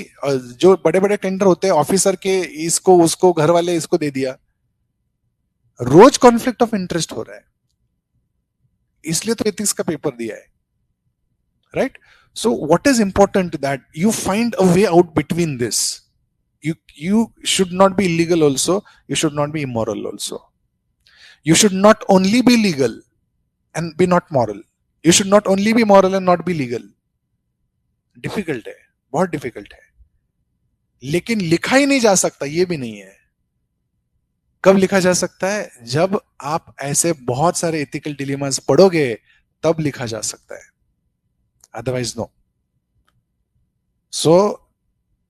जो बड़े बड़े tender होते हैं officer के, इसको उसको घर वाले इसको दे दिया, रोज कॉन्फ्लिक्ट ऑफ इंटरेस्ट हो रहा है. इसलिए तो एथिक्स का पेपर दिया है, right? So what is important that you find a way out between this. You should not be illegal also, you should not be immoral also. You should not only be legal and be not moral. You should not only be moral and not be legal. Difficult है, बहुत difficult है. लेकिन लिखा ही नहीं जा सकता ये भी नहीं है. कब लिखा जा सकता है? जब आप ऐसे बहुत सारे एथिकल डिलेमास पढ़ोगे तब लिखा जा सकता है, otherwise no. So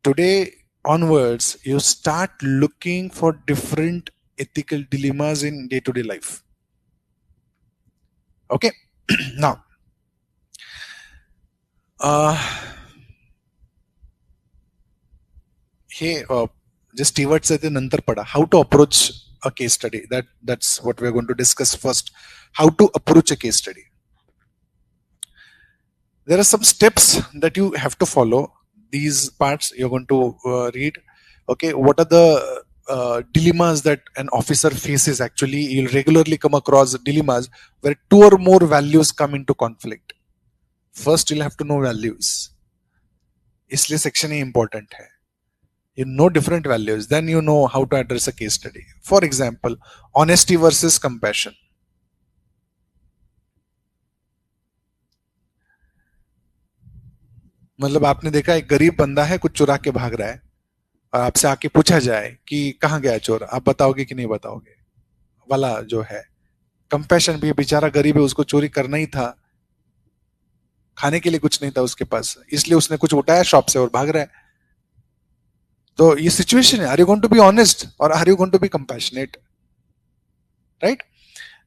today onwards you start looking for different ethical dilemmas in day-to-day life. Okay. Now हे जे स्टीवर्ट्स आहे ते नंतर पडा. How to approach a case study, that's what we are going to discuss first. How to approach a case study. There are some steps that you have to follow. These parts you're going to read. Okay, what are the dilemmas that an officer faces? Actually, you'll regularly come across dilemmas where two or more values come into conflict. First, you'll have to know values. इसलिए section A important है. You know different values, then you know how to address a case study. For example, honesty versus compassion. मतलब आपने देखा एक गरीब बंदा है, कुछ चुरा के भाग रहा है, और आपसे आके पूछा जाए कि कहाँ गया चोर, आप बताओगे कि नहीं बताओगे? वाला जो है कंपैशन भी, बेचारा गरीब है, उसको चोरी करना ही था, खाने के लिए कुछ नहीं था उसके पास, इसलिए उसने कुछ उठाया शॉप से और भाग रहा है। तो ये सिचुएशन है, are you going to be honest और are you going to be compassionate, right?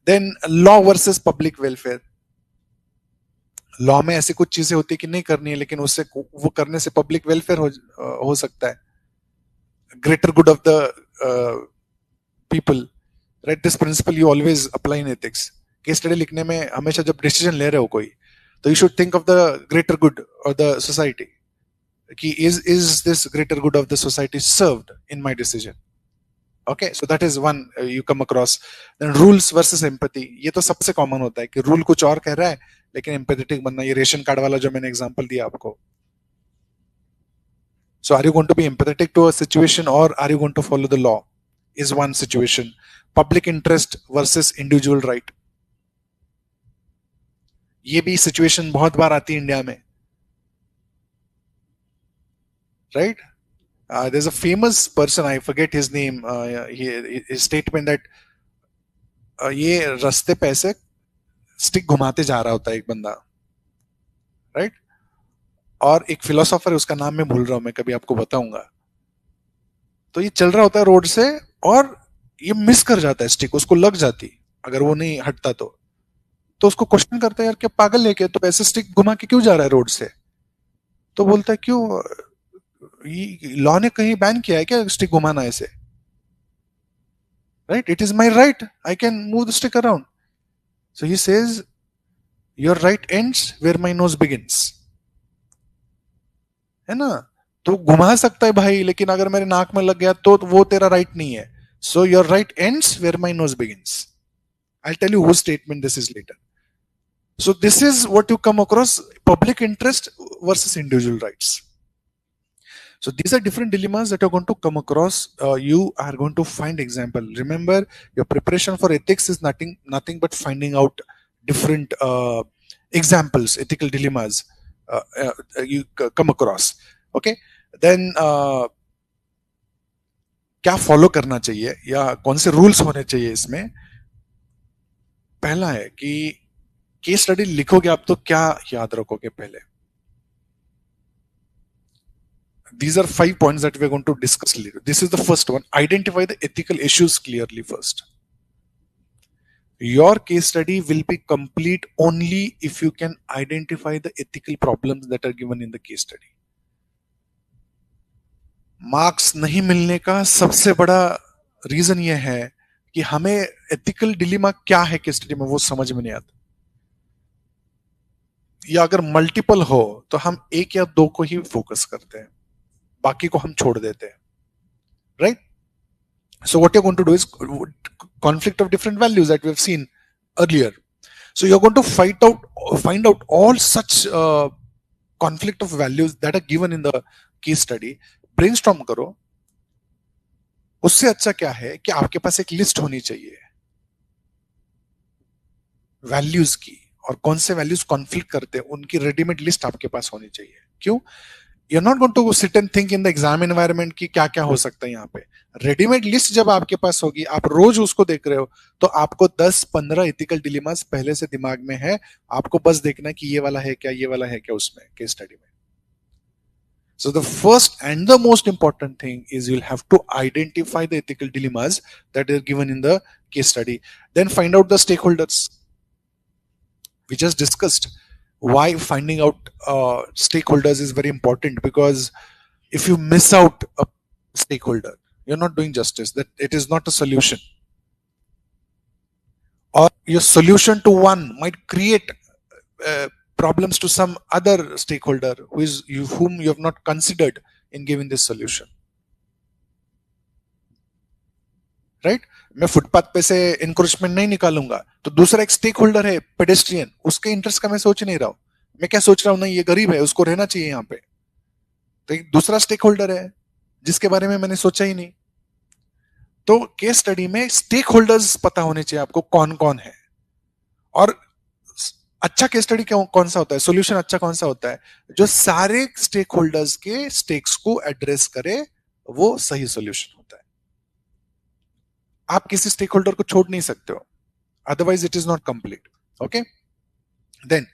Then law versus public welfare. Law में ऐसी कुछ चीजें होती है कि नहीं करनी है, लेकिन उससे वो करने से पब्लिक वेलफेयर हो सकता है, greater good of the people, right? This principle you always apply in ethics. Case study लिखने में हमेशा जब डिसीजन ले रहे हो कोई, तो you should think of the greater good of the society, कि is this greater good of the society served in my decision? Okay, so that is one you come across. Then rules versus empathy, ये तो सबसे common होता है कि rule कुछ और कह रहा है लेकिन एम्पैथेटिक बनना, ये रेशन कार्ड वाला जो मैंने एग्जांपल दिया आपको। So are you going to be empathetic to a situation or are you going to follow the law is one situation. Public interest versus individual right, ये भी सिचुएशन बहुत बार आती है इंडिया में, right? There's a famous person, I forget his name, his statement that ये रास्ते पे ऐसे स्टिक घुमाते जा रहा होता है एक बंदा, राइट? और एक फिलोसोफर है, उसका नाम मैं भूल रहा हूं, मैं कभी आपको बताऊंगा। तो ये चल रहा होता है रोड से और ये मिस कर जाता है स्टिक, उसको लग जाती अगर वो नहीं हटता तो उसको क्वेश्चन करता है, यार क्या पागल है क्या, तो ऐसे स्टिक घुमा के क्यों जा रहा है रोड से? तो बोलता है क्यों, लॉ ने कहीं बैन किया है क्या स्टिक घुमाना ऐसे? Right, it is my right, I can move the stick around. So he says your right ends where my nose begins, है ना? तो घुमा सकता है भाई, लेकिन अगर मेरे नाक में लग गया तो वो तेरा राइट नहीं है। So your right ends where my nose begins. I tell you whose statement this is later. So this is what you come across, public interest versus individual rights. So these are different dilemmas that you're going to come across. You are going to find example. Remember, your preparation for ethics is nothing but finding out different examples, ethical dilemmas you come across. Okay, then क्या follow करना चाहिए या कौन से rules होने चाहिए इसमें? पहला है कि केस स्टडी लिखोगे आप तो क्या याद रखोगे पहले? These are 5 points that we're going to discuss later. This is the first one. Identify the ethical issues clearly first. Your case study will be complete only if you can identify the ethical problems that are given in the case study. Marks नहीं मिलने का सबसे बड़ा reason यह है कि हमें ethical dilemma क्या है केस स्टडी में वो समझ में नहीं आता, या अगर मल्टीपल हो तो हम एक या दो को ही फोकस करते हैं, बाकी को हम छोड़ देते हैं, right? So what you're going to do is conflict of different values that we have seen earlier. So you're going to find out all such conflict of values that are given in the case study. Brainstorm करो। उससे अच्छा क्या है कि आपके पास एक list होनी चाहिए वैल्यूज की, और कौन से वैल्यूज कॉन्फ्लिक्ट करते हैं उनकी रेडीमेड लिस्ट आपके पास होनी चाहिए। क्यों? You're not going to sit and think in the exam environment कि क्या क्या हो सकता है यहाँ पे। रेडीमेड लिस्ट जब आपके पास होगी, आप रोज उसको देख रहे हो, तो आपको 10-15 एथिकल डिलेमास पहले से दिमाग में है, आपको बस देखना है कि ये वाला है क्या, ये वाला है क्या उसमें केस स्टडी में। So the first and the most important thing is you'll have to identify the ethical dilemmas that are given in the case study. Then find out the stakeholders. We just discussed why finding out stakeholders is very important, because if you miss out a stakeholder, you're not doing justice, that it is not a solution, or your solution to one might create problems to some other stakeholder whom you have not considered in giving this solution, right? मैं footpath पे से encroachment नहीं निकालूंगा, तो दूसरा एक stake holder है pedestrian, उसके इंटरेस्ट का मैं सोच नहीं रहा हूं। मैं क्या सोच रहा हूं, नहीं ये गरीब है उसको रहना चाहिए यहाँ पे, तो एक दूसरा स्टेक होल्डर है जिसके बारे में मैंने सोचा ही नहीं। तो केस स्टडी में स्टेक होल्डर्स पता होने चाहिए आपको कौन कौन है, और अच्छा केस स्टडी कौन सा होता है, सोल्यूशन अच्छा कौन सा होता है, जो सारे स्टेक होल्डर्स के स्टेक्स को एड्रेस करे, वो सही सोल्यूशन होता है। आप किसी स्टेक होल्डर को छोड़ नहीं सकते हो, otherwise it is not complete. Okay, then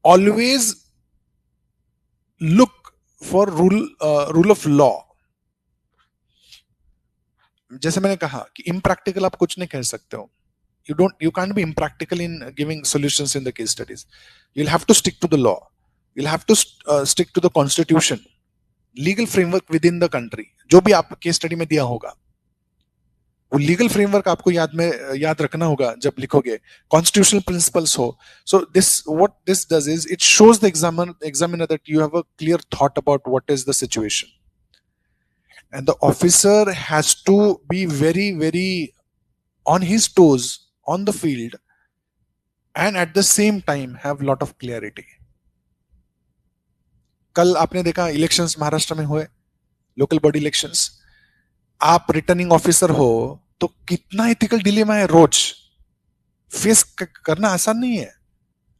always look for rule of law. जैसे मैंने कहा कि इम्प्रैक्टिकल आप कुछ नहीं कह सकते हो, you can't be impractical in giving solutions in the case studies. You'll have to stick to the law, you'll have to stick to the constitution, legal framework within the country, जो भी आप case study में दिया होगा वो legal framework आपको याद रखना होगा जब लिखोगे, कॉन्स्टिट्यूशनल प्रिंसिपल्स हो। So this what this does is it shows the examiner that you have a clear thought about what is the situation, and the officer has to be very very on his toes on the field and at the same time have lot of clarity. कल आपने देखा elections Maharashtra में हुए, local body elections, आप returning officer हो तो कितना ethical dilemma है, रोज फेस करना आसान नहीं है,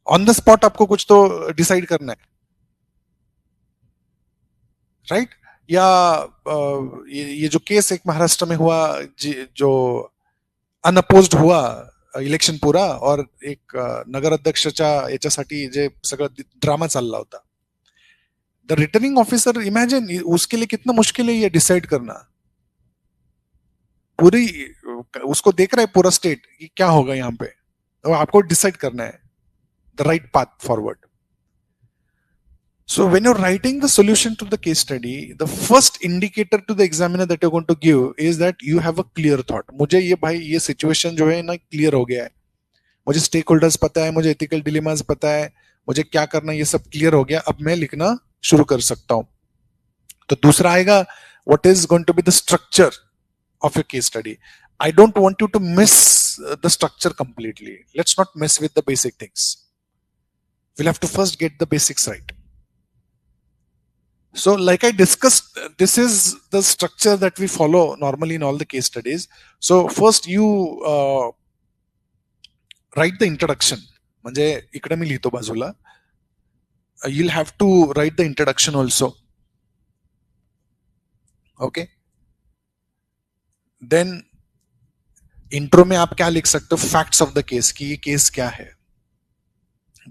ऑन द स्पॉट आपको कुछ तो डिसाइड करना है, राइट? या ये जो केस एक महाराष्ट्र में हुआ जो अनअपोज्ड हुआ इलेक्शन पूरा, और एक नगर अध्यक्षाच्या याच्यासाठी जे सगळं ड्रामा चालला होता, द रिटर्निंग ऑफिसर, इमेजिन उसके लिए कितना मुश्किल है ये डिसाइड करना, पूरी उसको देख रहा है पूरा स्टेट कि क्या होगा यहाँ पे, तो आपको डिसाइड करना है the right path forward. So when you're writing the solution to the case study, the first indicator to the examiner that you're going to give is that you have a clear thought. मुझे ये भाई ये situation जो है ना clear हो गया है, मुझे स्टेक होल्डर्स पता है, मुझे एथिकल डिलेमास पता है, मुझे क्या करना ये सब क्लियर हो गया, अब मैं लिखना शुरू कर सकता हूं. तो दूसरा आएगा, what is going to be the structure of your case study. I don't want you to miss the structure completely. Let's not mess with the basic things. We'll have to first get the basics right. So like I discussed, this is the structure that we follow normally in all the case studies. So first you write the introduction. म्हणजे इकडे मी लिहितो बाजूला. You'll have to write the introduction also. Okay. Then intro में आप क्या लिख सकते हो, facts of the case, कि ये केस क्या है,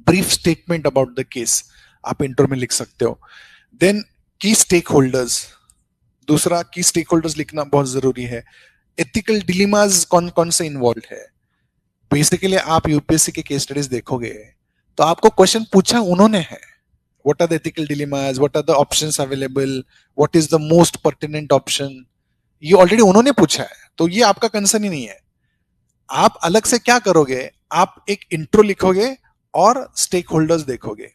brief statement about the case आप intro में लिख सकते हो. देन की स्टेक होल्डर्स, दूसरा की स्टेक होल्डर्स लिखना बहुत जरूरी है. एथिकल डिलेमास कौन कौन से इन्वॉल्व है. बेसिकली आप यूपीएससी के केस स्टडीज देखोगे तो आपको क्वेश्चन पूछा उन्होंने है, what are the ethical dilemmas, what are the options available, what is the most pertinent option, ये ऑलरेडी उन्होंने पूछा है, तो ये आपका कंसर्न ही नहीं है. आप अलग से क्या करोगे, आप एक इंट्रो लिखोगे और स्टेक होल्डर्स देखोगे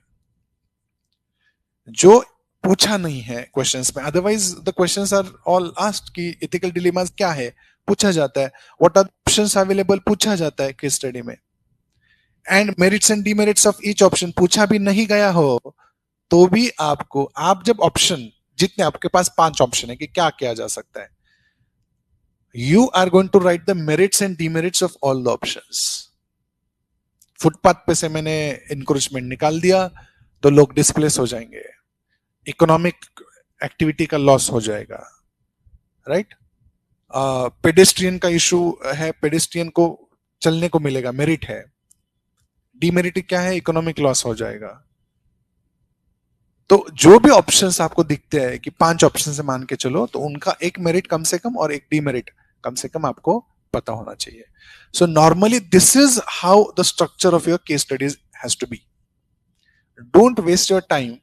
जो पूछा नहीं है क्वेश्चंस में. Otherwise the questions are all asked कि एथिकल डिलेमास क्या है, पूछा जाता है, व्हाट आर ऑप्शंस अवेलेबल पूछा जाता है केस स्टडी में, and merits and demerits of each option पूछा भी नहीं गया हो तो भी आपको, आप जब ऑप्शन, जितने आपके पास 5 ऑप्शन है कि क्या किया जा सकता है, you are going to write the merits and demerits of all the options. Footpath पे से मैंने इंक्रोचमेंट निकाल दिया तो लोग डिस्प्लेस हो जाएंगे, इकोनॉमिक एक्टिविटी का लॉस हो जाएगा, राइट? पेडेस्ट्रियन का इशू है, पेडेस्ट्रियन को चलने को मिलेगा, मेरिट है. डीमेरिट क्या है, इकोनॉमिक लॉस हो जाएगा. तो जो भी ऑप्शंस आपको दिखते हैं कि 5 ऑप्शन से मान के चलो, तो उनका एक मेरिट कम से कम और एक डीमेरिट कम से कम आपको पता होना चाहिए. So normally this is how the structure of your case studies has to be. Don't waste your time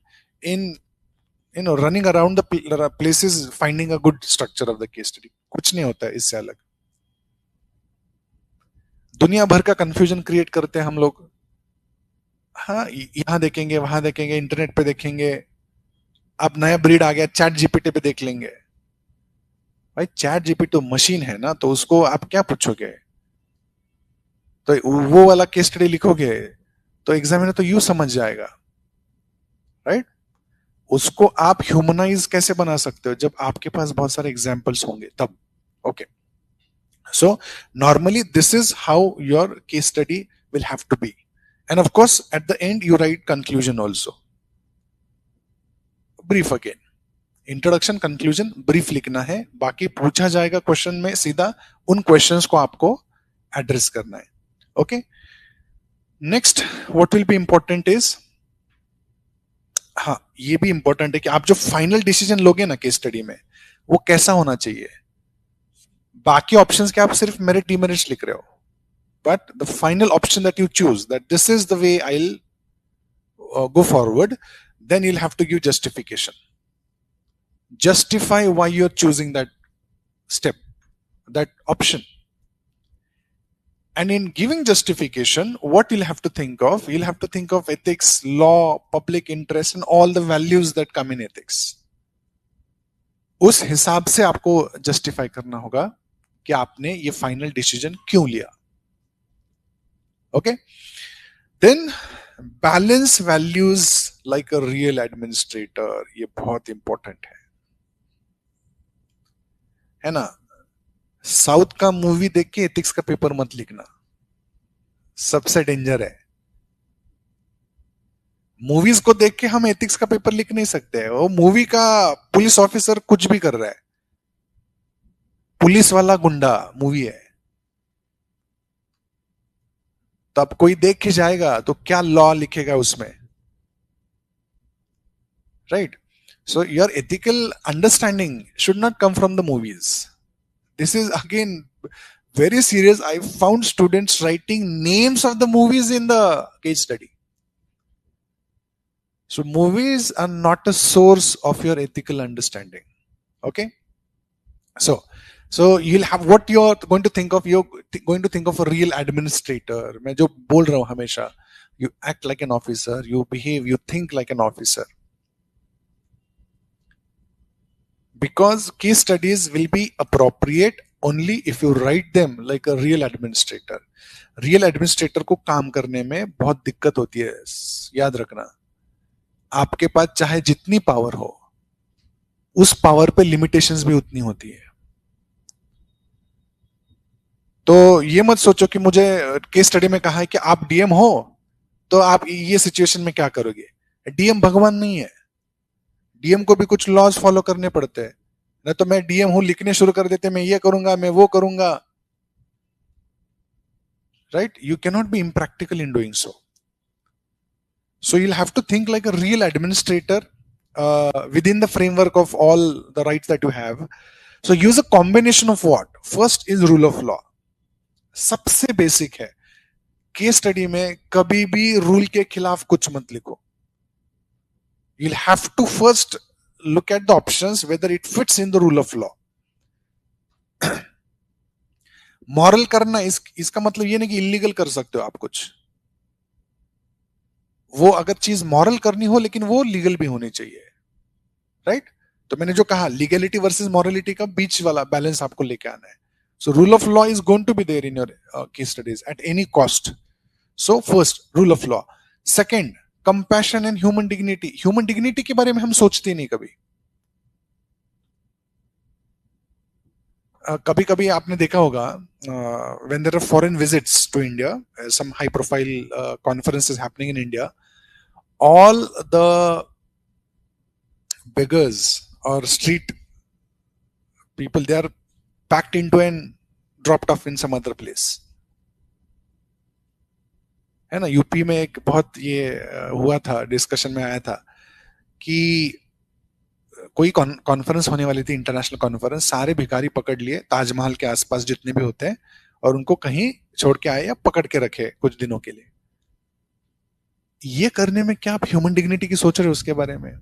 in running around the places finding a good structure of the case study. कुछ नहीं होता है इससे अलग. दुनिया भर का confusion create करते हैं हम लोग. हाँ, यहां देखेंगे, वहां देखेंगे, इंटरनेट पे देखेंगे, अब नया ब्रीड आ गया, चैट जीपीटी पे देख लेंगे. भाई चैट जीपीटी तो मशीन है ना, तो उसको आप क्या पूछोगे, तो वो वाला केस स्टडी लिखोगे तो एग्जामिनर तो यूं समझ जाएगा, राइट? उसको आप ह्यूमनाइज कैसे बना सकते हो, जब आपके पास बहुत सारे एग्जाम्पल्स होंगे तब. Okay, so normally this is how your case study will have to be, And of course, at the end, you write conclusion also. Brief again. Introduction, conclusion, brief लिखना है. बाकी पूछा जाएगा क्वेश्चन में सीधा उन क्वेश्चंस को आपको एड्रेस करना है. Okay. Next what will be important is, हाँ ये भी इंपॉर्टेंट है कि आप जो फाइनल डिसीजन लोगे ना केस स्टडी में, वो कैसा होना चाहिए. बाकी ऑप्शंस के आप सिर्फ मेरिट डिमेरिट्स लिख रहे हो, but the final option that you choose, that this is the way I'll go forward, then you'll have to give justification. Justify why you're choosing that step, that option. And in giving justification, what you'll have to think of, you'll have to think of ethics, law, public interest, and all the values that come in ethics. उस हिसाब से आपको justify करना होगा कि आपने ये final decision क्यों लिया. Okay, then balance values like a real administrator, ये बहुत इंपॉर्टेंट है ना. साउथ का मूवी देख के एथिक्स का पेपर मत लिखना, सबसे डेंजर है. मूवीज को देख के हम एथिक्स का पेपर लिख नहीं सकते. वो मूवी का पुलिस ऑफिसर कुछ भी कर रहा है, पुलिस वाला गुंडा मूवी है, तब कोई देख के जाएगा तो क्या लॉ लिखेगा उसमें, right. So your ethical understanding should not come from the movies. This is again very serious. I found students writing names of the movies in the case study. So movies are not a source of your ethical understanding. Okay. So you'll have what you're going to think of. You're going to think of a real administrator. मैं जो बोल रहा हूँ हमेशा, you act like an officer, you behave, you think like an officer. Because case studies will be appropriate only if you write them like a real administrator. Real administrator को काम करने में बहुत दिक्कत होती है. याद रखना, आपके पास चाहे जितनी पावर हो, उस पावर पे लिमिटेशंस भी उतनी होती है. तो ये मत सोचो कि मुझे केस स्टडी में कहा है कि आप डीएम हो तो आप ये सिचुएशन में क्या करोगे. डीएम भगवान नहीं है. डीएम को भी कुछ लॉज फॉलो करने पड़ते हैं. नहीं तो मैं डीएम हूं लिखने शुरू कर देते, मैं ये करूंगा, मैं वो करूंगा, right. You can not B impractical in doing so. So you'll have to think like a real administrator within the framework of all the rights that you have. So use a combination of what? First is rule of law. सबसे basic है. Case study में कभी भी rule के खिलाफ कुछ मत लिखो. You'll have to first look at the options whether it fits in the rule of law. Moral करना इसका मतलब ये नहीं कि इलीगल कर सकते हो आप कुछ. वो अगर चीज मॉरल करनी हो लेकिन वो लीगल भी होनी चाहिए, राइट. तो मैंने जो कहा लीगलिटी वर्सेस मॉरलिटी का बीच वाला बैलेंस आपको लेके आना है. So rule of law is going to be there in your case studies at any cost. So first rule of law. Second compassion and human dignity. Human dignity के बारे में हम सोचते नहीं कभी. कभी कभी आपने देखा होगा when there are foreign visits to India, some high profile conferences happening in India, all the beggars or street people, they are packed into and dropped off in some other place. है ना. UP में एक बहुत ये हुआ था, discussion में आया था कि कोई कॉन्फ्रेंस होने वाली थी, इंटरनेशनल कॉन्फ्रेंस. सारे भिखारी पकड़ लिए ताजमहल के आसपास जितने भी होते हैं और उनको कहीं छोड़ के आए या पकड़ के रखे कुछ दिनों के लिए. ये करने में क्या आप ह्यूमन डिग्निटी की सोच रहे हो उसके बारे में?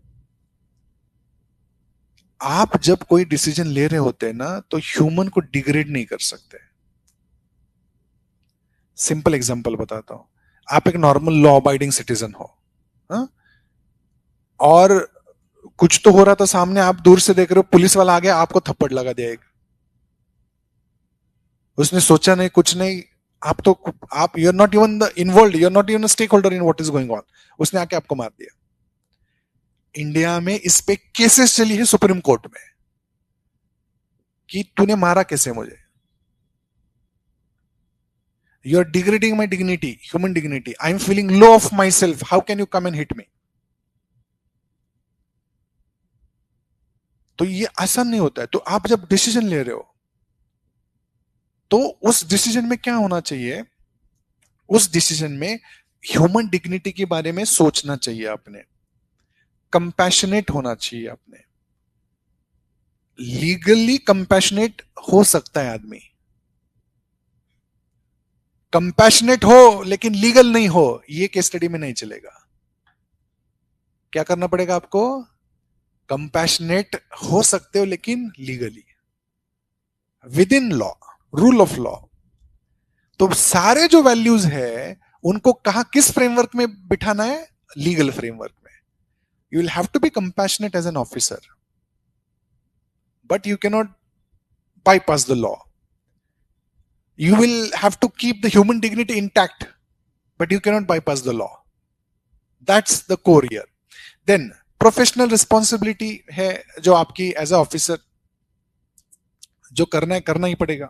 आप जब कोई डिसीजन ले रहे होते हैं ना तो ह्यूमन को डिग्रेड नहीं कर सकते. सिंपल एग्जांपल बताता हूं. आप एक नॉर्मल लॉ अबाइडिंग सिटीजन हो, हा? और कुछ तो हो रहा था सामने, आप दूर से देख रहे हो, पुलिस वाला आ गया, आपको थप्पड़ लगा दिया एक. उसने सोचा नहीं, कुछ नहीं, आप you are not even the involved, you are not even a stakeholder in what is going on. उसने आके आपको मार दिया. इंडिया में इस पे केसेस चली है सुप्रीम कोर्ट में कि तूने मारा कैसे मुझे. You are degrading my dignity, human dignity, I am feeling low of myself, how can you come and hit me? तो ये आसान नहीं होता है। तो आप जब डिसीजन ले रहे हो तो उस डिसीजन में क्या होना चाहिए? उस डिसीजन में ह्यूमन डिग्निटी के बारे में सोचना चाहिए आपने, कंपैशनेट होना चाहिए आपने। लीगली कंपैशनेट हो सकता है आदमी, कंपैशनेट हो लेकिन लीगल नहीं हो, ये केस स्टडी में नहीं चलेगा। क्या करना पड़ेगा आपको? कंपैशनेट हो सकते हो लेकिन legally, with in law, rule of law. तो सारे जो वैल्यूज है उनको कहा, किस फ्रेमवर्क में बिठाना है? लीगल फ्रेमवर्क में। You will have to be compassionate as an officer, but you can not bypass the law. You will have to keep the human dignity intact, but you cannot bypass the law. That's the core here. Then professional responsibility है जो आपकी as a officer जो करना है, करना ही पड़ेगा।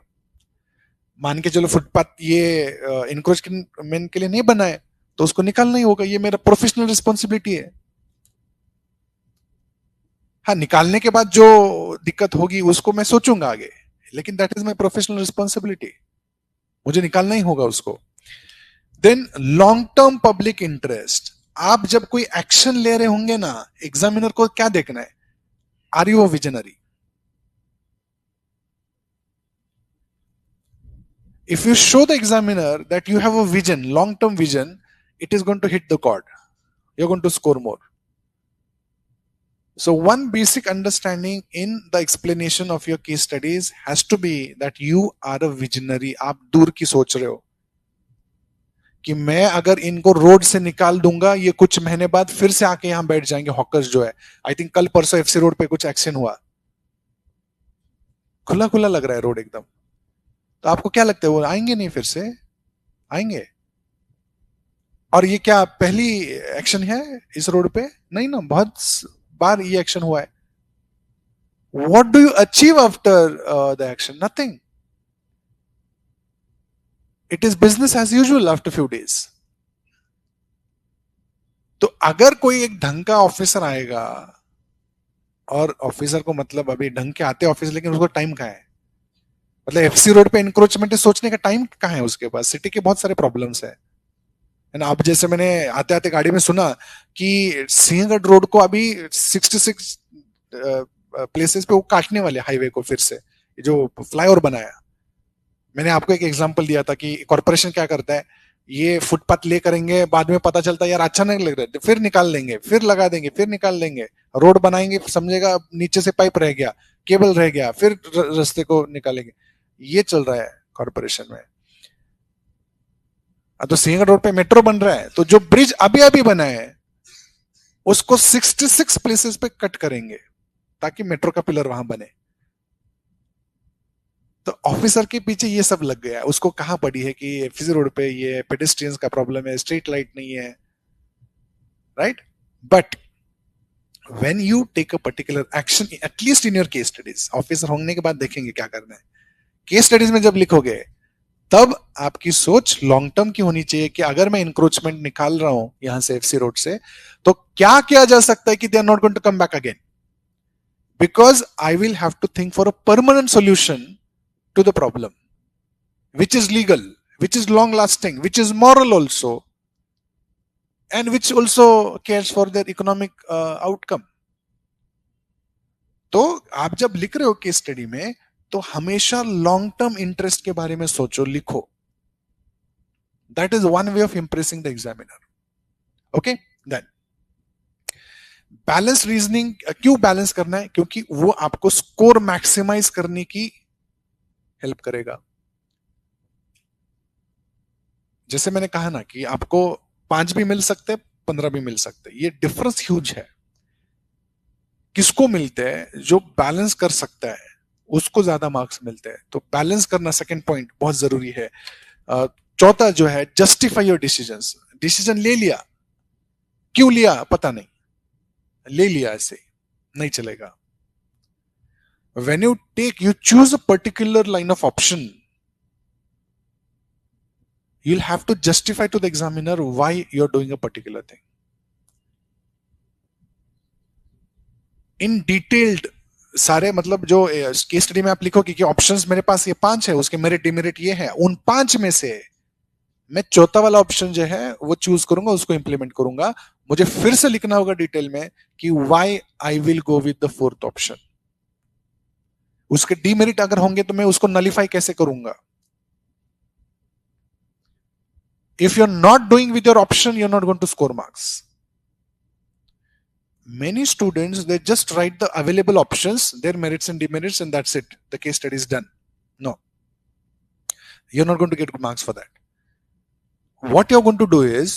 मान के चलो फुटपाथ ये इंक्रोचमेंट के लिए नहीं बना है तो उसको निकालना ही होगा, ये मेरा प्रोफेशनल रिस्पॉन्सिबिलिटी है। हाँ, निकालने के बाद जो दिक्कत होगी उसको मैं सोचूंगा आगे, लेकिन that is my professional responsibility, मुझे निकालना ही होगा उसको। Then long term public interest. आप जब कोई एक्शन ले रहे होंगे ना, एग्जामिनर को क्या देखना है? Are you a visionary? If you show the examiner that you have a vision, long term vision, it is going to hit the chord. You're going to score more. So one basic understanding in the explanation of your case studies has to be that you are a visionary. आप दूर की सोच रहे हो कि मैं अगर इनको रोड से निकाल दूंगा, ये कुछ महीने बाद फिर से आके यहां बैठ जाएंगे हॉकर्स जो है। आई थिंक कल परसों एफसी रोड पे कुछ एक्शन हुआ, खुला खुला लग रहा है रोड एकदम। तो आपको क्या लगता है वो आएंगे? नहीं, फिर से आएंगे। और ये क्या पहली एक्शन है इस रोड पे? नहीं ना, बहुत बार ये एक्शन हुआ है। What do you achieve after the action? Nothing. It is business as usual after few days. तो अगर कोई एक ढंग का ऑफिसर आएगा, और ऑफिसर को मतलब अभी ढंग के आते ऑफिस, लेकिन उसको टाइम कहाँ है? मतलब एफसी रोड पे इंक्रोचमेंट सोचने का टाइम कहाँ है उसके पास? सिटी के बहुत सारे प्रॉब्लम्स है ना। अब जैसे मैंने आते आते गाड़ी में सुना कि सिंहगढ़ रोड को अभी 66 प्लेसेस पे वो काटने वाले हाईवे को, फिर से जो फ्लाईओवर बनाया। मैंने आपको एक एग्जांपल दिया था कि कॉर्पोरेशन क्या करता है, ये फुटपाथ ले करेंगे, बाद में पता चलता है यार अच्छा नहीं लग रहा है, फिर निकाल लेंगे, फिर लगा देंगे, फिर निकाल लेंगे। रोड बनाएंगे, समझेगा नीचे से पाइप रह गया, केबल रह गया, फिर रास्ते को निकालेंगे। ये चल रहा है कॉर्पोरेशन में। तो सिंहगढ़ रोड पे मेट्रो बन रहा है, तो जो ब्रिज अभी अभी बना है उसको 66 प्लेसेस पे कट करेंगे ताकि मेट्रो का पिलर वहां बने। तो ऑफिसर के पीछे ये सब लग गया। उसको कहां पड़ी है कि एफसी रोड पे ये पेडेस्ट्रियंस का प्रॉब्लम है, स्ट्रीट लाइट नहीं है, right? But when you take a particular action, at least in your case studies, officer होने के बाद देखेंगे क्या करना है, केस स्टडीज में जब लिखोगे तब आपकी सोच लॉन्ग टर्म की होनी चाहिए कि अगर मैं इंक्रोचमेंट निकाल रहा हूं यहां से एफसी रोड से, तो क्या किया जा सकता है कि they are not going to come back again, because I will have to think for a permanent solution to the problem, which is legal, which is long lasting, which is moral also, and which also cares for their economic outcome. तो आप जब लिख रहे हो case study में तो हमेशा long term interest के बारे में सोचो, लिखो। That is one way of impressing the examiner. Okay, then balance reasoning. क्यों बैलेंस करना है? क्योंकि वो आपको स्कोर मैक्सिमाइज करने की हेल्प करेगा। जैसे मैंने कहा ना कि आपको 5 भी मिल सकते हैं, 15 भी मिल सकते हैं, ये डिफरेंस ह्यूज है। किसको मिलते हैं? जो बैलेंस कर सकता है उसको ज्यादा मार्क्स मिलते हैं। तो बैलेंस करना सेकंड पॉइंट बहुत जरूरी है। चौथा जो है, जस्टिफाई योर डिसीजंस। डिसीजन ले लिया, क्यों लिया पता नहीं, ले लिया, ऐसे नहीं चलेगा। When you choose a particular line of option, you'll have to justify to the examiner why you're doing a particular thing in detailed. सारे मतलब जो केस स्टडी में आप लिखोगे कि ऑप्शंस मेरे पास ये 5 है, उसके मेरिट डिमेरिट ये है, उन 5 में से मैं चौथा वाला ऑप्शन जो है वो चूज करूंगा, उसको इंप्लीमेंट करूंगा। मुझे फिर से लिखना होगा डिटेल में कि why I will go with the fourth option. उसके डिमेरिट अगर होंगे तो मैं उसको नलिफाई कैसे करूंगा। If you're not doing with your option, you're not going to score marks. Many students, they just write the available options, their merits and demerits, and that's it. The case study is done. No. You're not going to get good marks for that. What you're going to do is,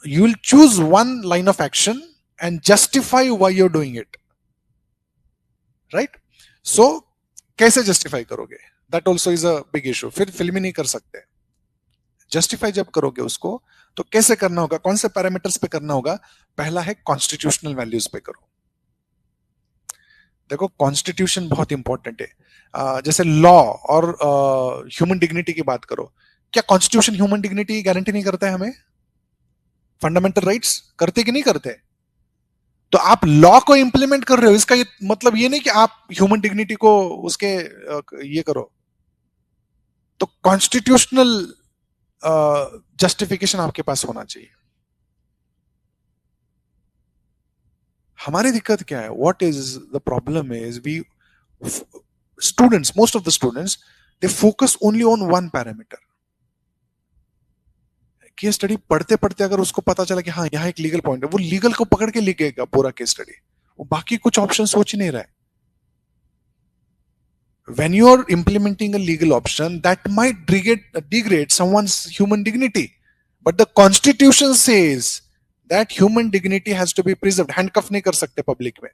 you will choose one line of action and justify why you're doing it. Right? So, कैसे justify करोगे? That also is a big issue. फिर film ही नहीं कर सकते। Justify जब करोगे उसको तो कैसे करना होगा, कौन से पैरामीटर्स पे करना होगा? पहला है कॉन्स्टिट्यूशनल वैल्यूज पे करो। देखो कॉन्स्टिट्यूशन बहुत इंपॉर्टेंट है। जैसे लॉ और ह्यूमन डिग्निटी की बात करो, क्या कॉन्स्टिट्यूशन ह्यूमन डिग्निटी गारंटी नहीं करता है हमें? फंडामेंटल राइट्स करते कि नहीं करते? तो आप लॉ को इंप्लीमेंट कर रहे हो, इसका मतलब ये नहीं कि आप ह्यूमन डिग्निटी को उसके ये करो। तो कॉन्स्टिट्यूशनल जस्टिफिकेशन आपके पास होना चाहिए। हमारी दिक्कत क्या है? What is the problem is we students, most of the students, they focus only on one parameter. Case study पढ़ते पढ़ते अगर उसको पता चला कि हाँ यहाँ एक लीगल पॉइंट है, वो लीगल को पकड़ के लिखेगा पूरा केस स्टडी, वो बाकी कुछ ऑप्शन सोच नहीं रहा है। When you are implementing a legal option, that might degrade someone's human dignity, but the constitution says that human dignity has to be preserved. Handcuff नहीं कर सकते पब्लिक में,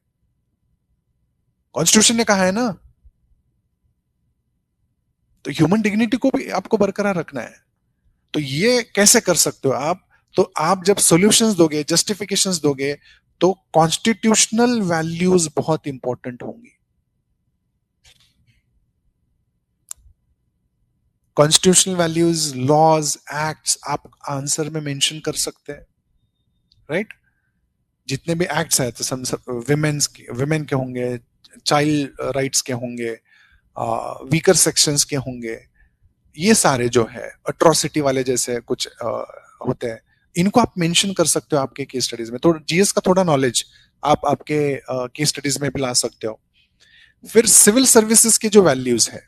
कॉन्स्टिट्यूशन ने कहा है ना। तो ह्यूमन डिग्निटी को भी आपको बरकरार रखना है। तो ये कैसे कर सकते हो आप? तो आप जब सॉल्यूशंस दोगे, जस्टिफिकेशंस दोगे, तो कॉन्स्टिट्यूशनल वैल्यूज बहुत इंपॉर्टेंट होंगी। कॉन्स्टिट्यूशनल वैल्यूज, लॉज, एक्ट्स आप आंसर में मेंशन कर सकते हैं, राइट? जितने भी एक्ट्स है तो विमेन के होंगे, चाइल्ड राइट्स के होंगे, वीकर सेक्शंस के होंगे, ये सारे जो है अट्रॉसिटी वाले जैसे कुछ होते हैं, इनको आप मेंशन कर सकते हो आपके केस स्टडीज में। तो जीएस का थोड़ा नॉलेज आप आपके केस स्टडीज में भी ला सकते हो। फिर सिविल सर्विसेज की जो वैल्यूज है,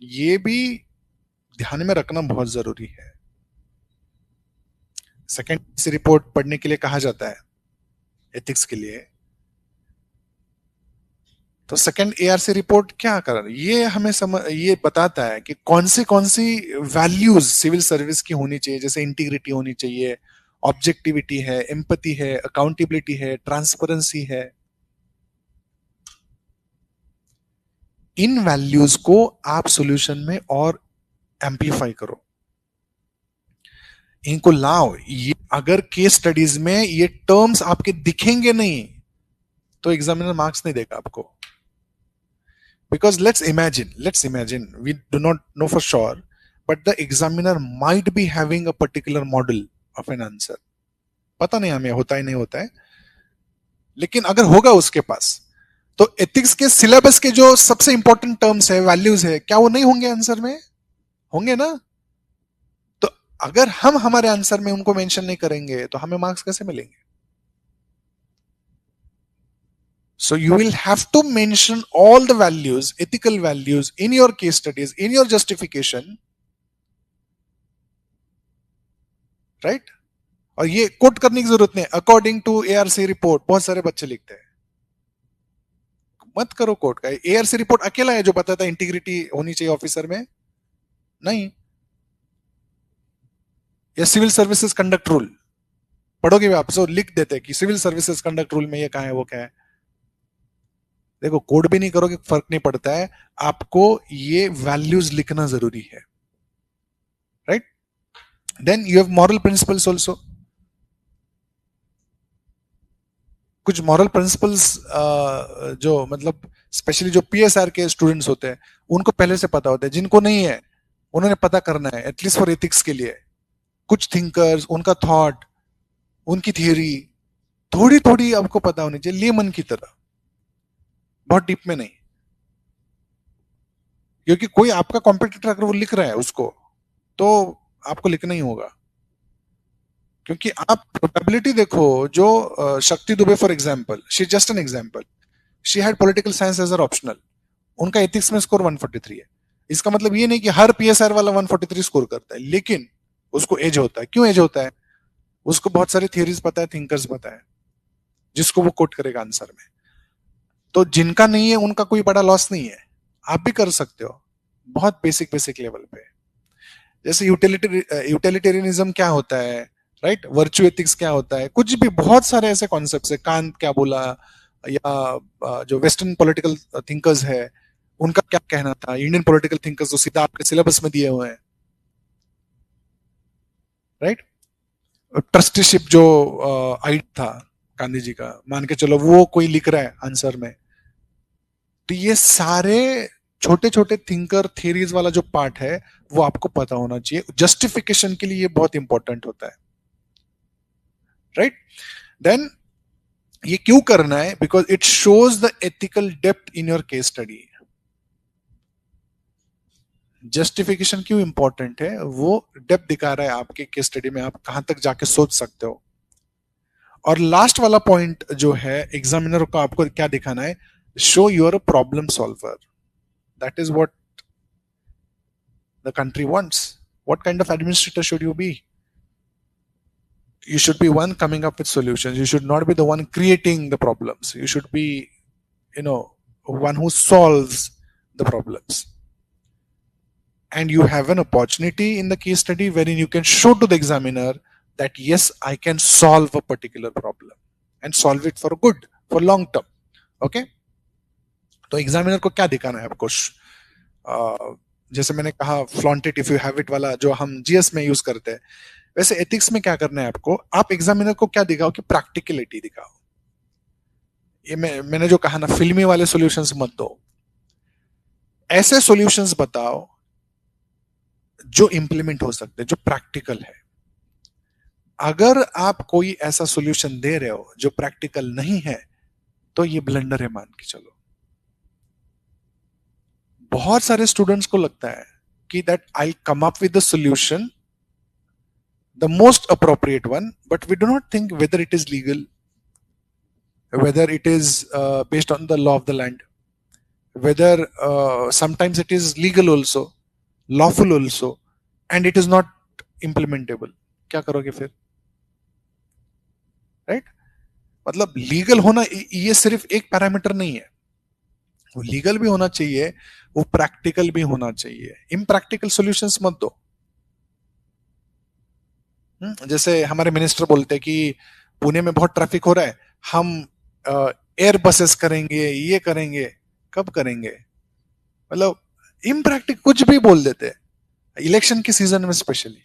ये भी ध्यान में रखना बहुत जरूरी है। सेकेंड से रिपोर्ट पढ़ने के लिए कहा जाता है एथिक्स के लिए, तो सेकेंड एआरसी रिपोर्ट क्या कर, ये हमें ये बताता है कि कौन सी वैल्यूज सिविल सर्विस की होनी चाहिए। जैसे इंटीग्रिटी होनी चाहिए, ऑब्जेक्टिविटी है, एम्पैथी है, अकाउंटेबिलिटी है, ट्रांसपेरेंसी है। इन वैल्यूज को आप सॉल्यूशन में और एम्पलीफाई करो, इनको लाओ। ये अगर केस स्टडीज में ये टर्म्स आपके दिखेंगे नहीं तो एग्जामिनर मार्क्स नहीं देगा आपको। Because let's imagine we do not know for sure, but the examiner might be having a particular model of an answer. पता नहीं हमें होता है नहीं होता है, लेकिन अगर होगा उसके पास, तो एथिक्स के सिलेबस के जो सबसे इंपॉर्टेंट टर्म्स है, वैल्यूज है, क्या वो नहीं होंगे आंसर में? होंगे ना। तो अगर हम हमारे आंसर में उनको मेंशन नहीं करेंगे तो हमें मार्क्स कैसे मिलेंगे? So you will have to mention all the values, ethical values in your case studies, in your justification, right? और ये कोट करने की जरूरत नहीं। अकॉर्डिंग टू एआरसी रिपोर्ट बहुत सारे बच्चे लिखते हैं, मत करो कोट का। एआरसी रिपोर्ट अकेला है जो बताता है इंटीग्रिटी होनी चाहिए ऑफिसर में, नहीं। या सिविल सर्विसेज कंडक्ट रूल पढ़ोगे भी आप, सो लिख देते हैं कि सिविल सर्विसेज कंडक्ट रूल में ये कहा है, वो क्या है। देखो कोड भी नहीं करोगे फर्क नहीं पड़ता है, आपको ये वैल्यूज लिखना जरूरी है, right? Then you have moral principles also. कुछ मॉरल प्रिंसिपल्स जो मतलब स्पेशली जो पीएसआर के स्टूडेंट्स होते हैं उनको पहले से पता होता है, जिनको नहीं है उन्होंने पता करना है एटलीस्ट फॉर एथिक्स के लिए कुछ थिंकर्स, उनका थॉट, उनकी थियरी थोड़ी थोड़ी आपको पता होनी चाहिए, लेमन की तरह, बहुत डीप में नहीं। क्योंकि कोई आपका कॉम्पिटिटर अगर वो लिख रहा है उसको, तो आपको लिखना ही होगा। क्योंकि आप प्रोबेबिलिटी देखो, जो Shakti Dubey for example, she just an example, she had political science as a optional, उनका एथिक्स में स्कोर 143 है। इसका मतलब ये नहीं कि हर पीएसआर वाला 143 स्कोर करता है, लेकिन उसको एज होता है। क्यों एज होता है? उसको बहुत सारी थियरीज पता है, थिंकर्स पता है, जिसको वो कोट करेगा आंसर में। तो जिनका नहीं है उनका कोई बड़ा लॉस नहीं है, आप भी कर सकते हो बहुत बेसिक बेसिक लेवल पे। जैसे यूटिलिटेरियनिज्म क्या होता है, राइट, वर्च्यू एथिक्स क्या होता है, कुछ भी बहुत सारे ऐसे कॉन्सेप्ट्स है। कांत क्या बोला, या जो वेस्टर्न पॉलिटिकल थिंकर्स है उनका क्या कहना था, इंडियन पॉलिटिकल थिंकर्स जो सीधा आपके सिलेबस में दिए हुए हैं, राइट। ट्रस्टीशिप जो आइड था गांधी जी का, मान के चलो वो कोई लिख रहा है आंसर में, तो ये सारे छोटे छोटे थिंकर थियरीज वाला जो पार्ट है वो आपको पता होना चाहिए। जस्टिफिकेशन के लिए ये बहुत इंपॉर्टेंट होता है, राइट। देन ये क्यों करना है? Because it shows the ethical depth in your case study. Justification क्यों इंपॉर्टेंट है? वो डेप्थ दिखा रहा है आपके केस स्टडी में, आप कहां तक जाके सोच सकते हो। और लास्ट वाला पॉइंट जो है, एग्जामिनर को आपको क्या दिखाना है? Show you're a problem solver. That is what the country wants. What kind of administrator should you be? You should be one coming up with solutions. You should not be the one creating the problems. You should be, one who solves the problems. And you have an opportunity in the case study wherein you can show to the examiner that yes, I can solve a particular problem and solve it for good, for long term. Okay? तो examiner को क्या दिखाना है आपको? जैसे मैंने कहा, flaunt it if you have it वाला जो हम जीएस में यूज करते हैं, वैसे एथिक्स में क्या करना है आपको? आप एग्जामिनर को क्या दिखाओ कि प्रैक्टिकलिटी दिखाओ। ये मैंने जो कहा ना, फिल्मी वाले सॉल्यूशंस मत दो, ऐसे सॉल्यूशंस बताओ जो इंप्लीमेंट हो सकते हैं, जो प्रैक्टिकल है। अगर आप कोई ऐसा सॉल्यूशन दे रहे हो जो प्रैक्टिकल नहीं है, तो ये ब्लंडर है, मान के चलो। बहुत सारे स्टूडेंट्स को लगता है कि that I come up with the solution, the most appropriate one, but we do not think whether it is legal, whether it is based on the law of the land, whether sometimes it is legal also, lawful also, and it is not implementable. क्या करोगे फिर? Right? मतलब legal होना ये सिर्फ एक parameter नहीं है, वो लीगल भी होना चाहिए, वो प्रैक्टिकल भी होना चाहिए। इम्प्रैक्टिकल सॉल्यूशंस मत दो। जैसे हमारे मिनिस्टर बोलते हैं कि पुणे में बहुत ट्रैफिक हो रहा है, हम एयर बसेस करेंगे, ये करेंगे। कब करेंगे? मतलब इम्प्रैक्टिकल कुछ भी बोल देते हैं, इलेक्शन की सीजन में स्पेशली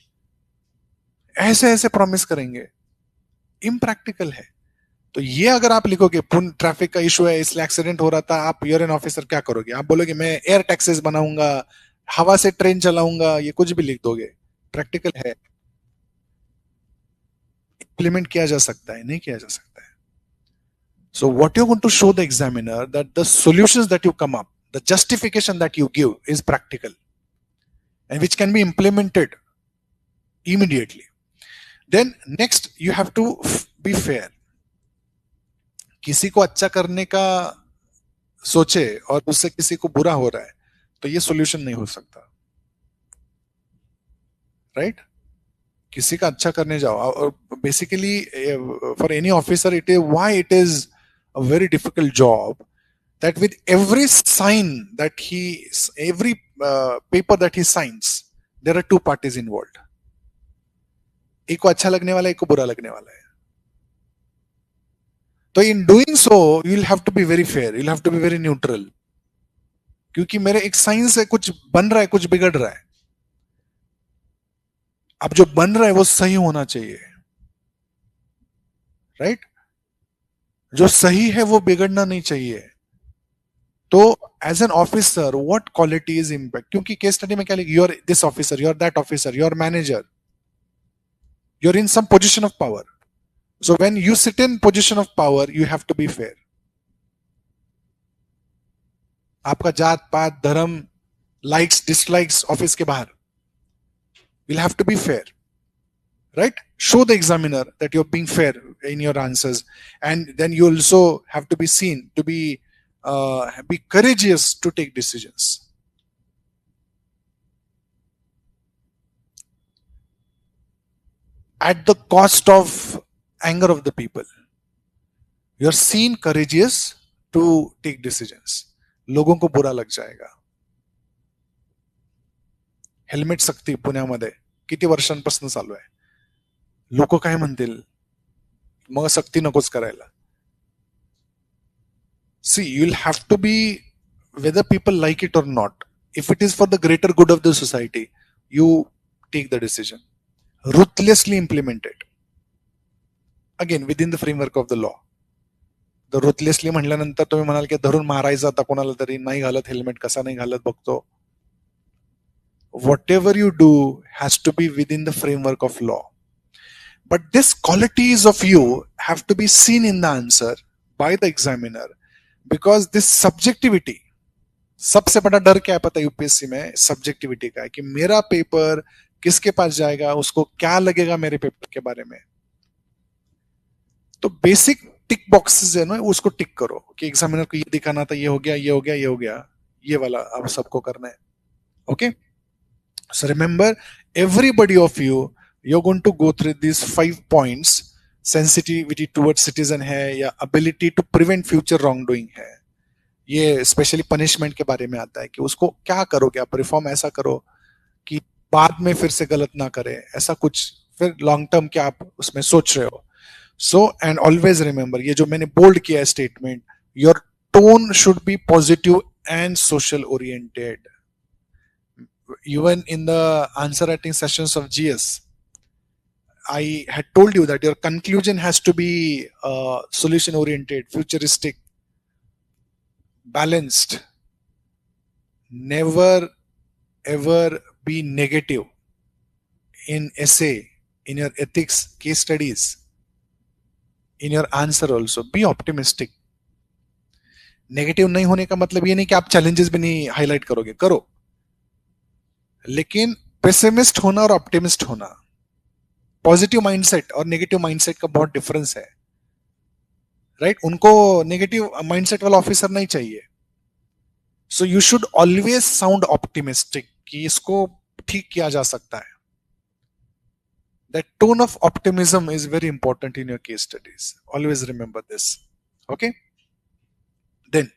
ऐसे ऐसे प्रॉमिस करेंगे, इम्प्रैक्टिकल है। तो ये अगर आप लिखोगे ट्रैफिक का इशू है इसलिए एक्सीडेंट हो रहा था, आप यूर एन ऑफिसर, क्या करोगे? आप बोलोगे मैं एयर टैक्सेस बनाऊंगा, हवा से ट्रेन चलाऊंगा, ये कुछ भी लिख दोगे। प्रैक्टिकल है, इंप्लीमेंट किया जा सकता है, नहीं किया जा सकता है। So what you're going to show the examiner that the solutions that you come up, the justification that you give is practical and which can be implemented immediately. Then next you have to be fair. किसी को अच्छा करने का सोचे और उससे किसी को बुरा हो रहा है, तो ये सॉल्यूशन नहीं हो सकता, राइट? किसी का अच्छा करने जाओ, और basically for any officer it is why it is a very difficult job, that with every sign that every paper that he signs, there are two parties involved. एक को अच्छा लगने वाला है, एक को बुरा लगने वाला है। तो in doing so you'll have to be very fair, you'll have to be very neutral, क्योंकि मेरे एक साइन से कुछ बन रहा है, कुछ बिगड़ रहा है। अब जो बन रहा है वो सही होना चाहिए, राइट? जो सही है वो बिगड़ना नहीं चाहिए। तो as an officer what quality is impact, क्योंकि केस स्टडी में क्या लिखा, you are this officer, you are that officer, you are manager, you are in some position of power. So when you sit in position of power you have to be fair. आपका जात पात धर्म likes dislikes office के बाहर, you'll have to be fair, right? Show the examiner that you're being fair in your answers, and then you also have to be seen to be courageous to take decisions. At the cost of anger of the people, you're seen courageous to take decisions. लोगों को बुरा लग जाएगा. Helmet सक्ती पुण्यामध्ये किती वर्षांपासून चालू आहे. लोक काय म्हणतील, मग सक्ती नकोच करायला. See you will have to be, whether people like it or not, if it is for the greater good of the society, you take the decision. Ruthlessly implement it, again within the framework of the law. The ruthlessly म्हणल्यानंतर तुम्ही म्हणाल की धरून मारायचं आता कोणाला तरी, नाही घालत हेल्मेट, कसा नाही घालत बघतो. Whatever you do has to be within the framework of law. But these qualities of you have to be seen in the answer by the examiner, because this subjectivity, सबसे बड़ा डर क्या है पता है यूपीएससी में? सब्जेक्टिविटी का है कि मेरा पेपर किसके पास जाएगा, उसको क्या लगेगा मेरे पेपर के बारे में. तो बेसिक टिक बॉक्सेस है ना, उसको टिक करो कि एग्जामिनर को ये दिखाना था, ये हो गया, ये हो गया, ये हो गया, ये वाला अब सबको करना है. Okay, so remember, everybody of you, you're going to go through these 5 points. Sensitivity towards citizen है, या ability to prevent future wrongdoing है. ये स्पेशली पनिशमेंट के बारे में आता है कि उसको क्या करोगे आप, रिफॉर्म ऐसा करो कि बाद में फिर से गलत ना करे, ऐसा कुछ फिर लॉन्ग टर्म क्या आप उसमें सोच रहे हो. सो एंड ऑलवेज रिमेंबर, ये जो मैंने बोल्ड किया है statement, your tone should be positive and social oriented. Even in the answer writing sessions of GS, I had told you that your conclusion has to be solution oriented, futuristic, balanced. Never ever be negative in essay, in your ethics case studies, in your answer also. Be optimistic. Negative नहीं होने का मतलब ये नहीं कि आप challenges भी नहीं हाईलाइट करोगे, करो, लेकिन पेसिमिस्ट होना और ऑप्टिमिस्ट होना, पॉजिटिव माइंडसेट और नेगेटिव माइंडसेट का बहुत डिफरेंस है, राइट? उनको नेगेटिव माइंडसेट वाला ऑफिसर नहीं चाहिए. So you should always sound optimistic कि इसको ठीक किया जा सकता है. That tone of optimism is very important in your case studies. Always remember this. Okay, then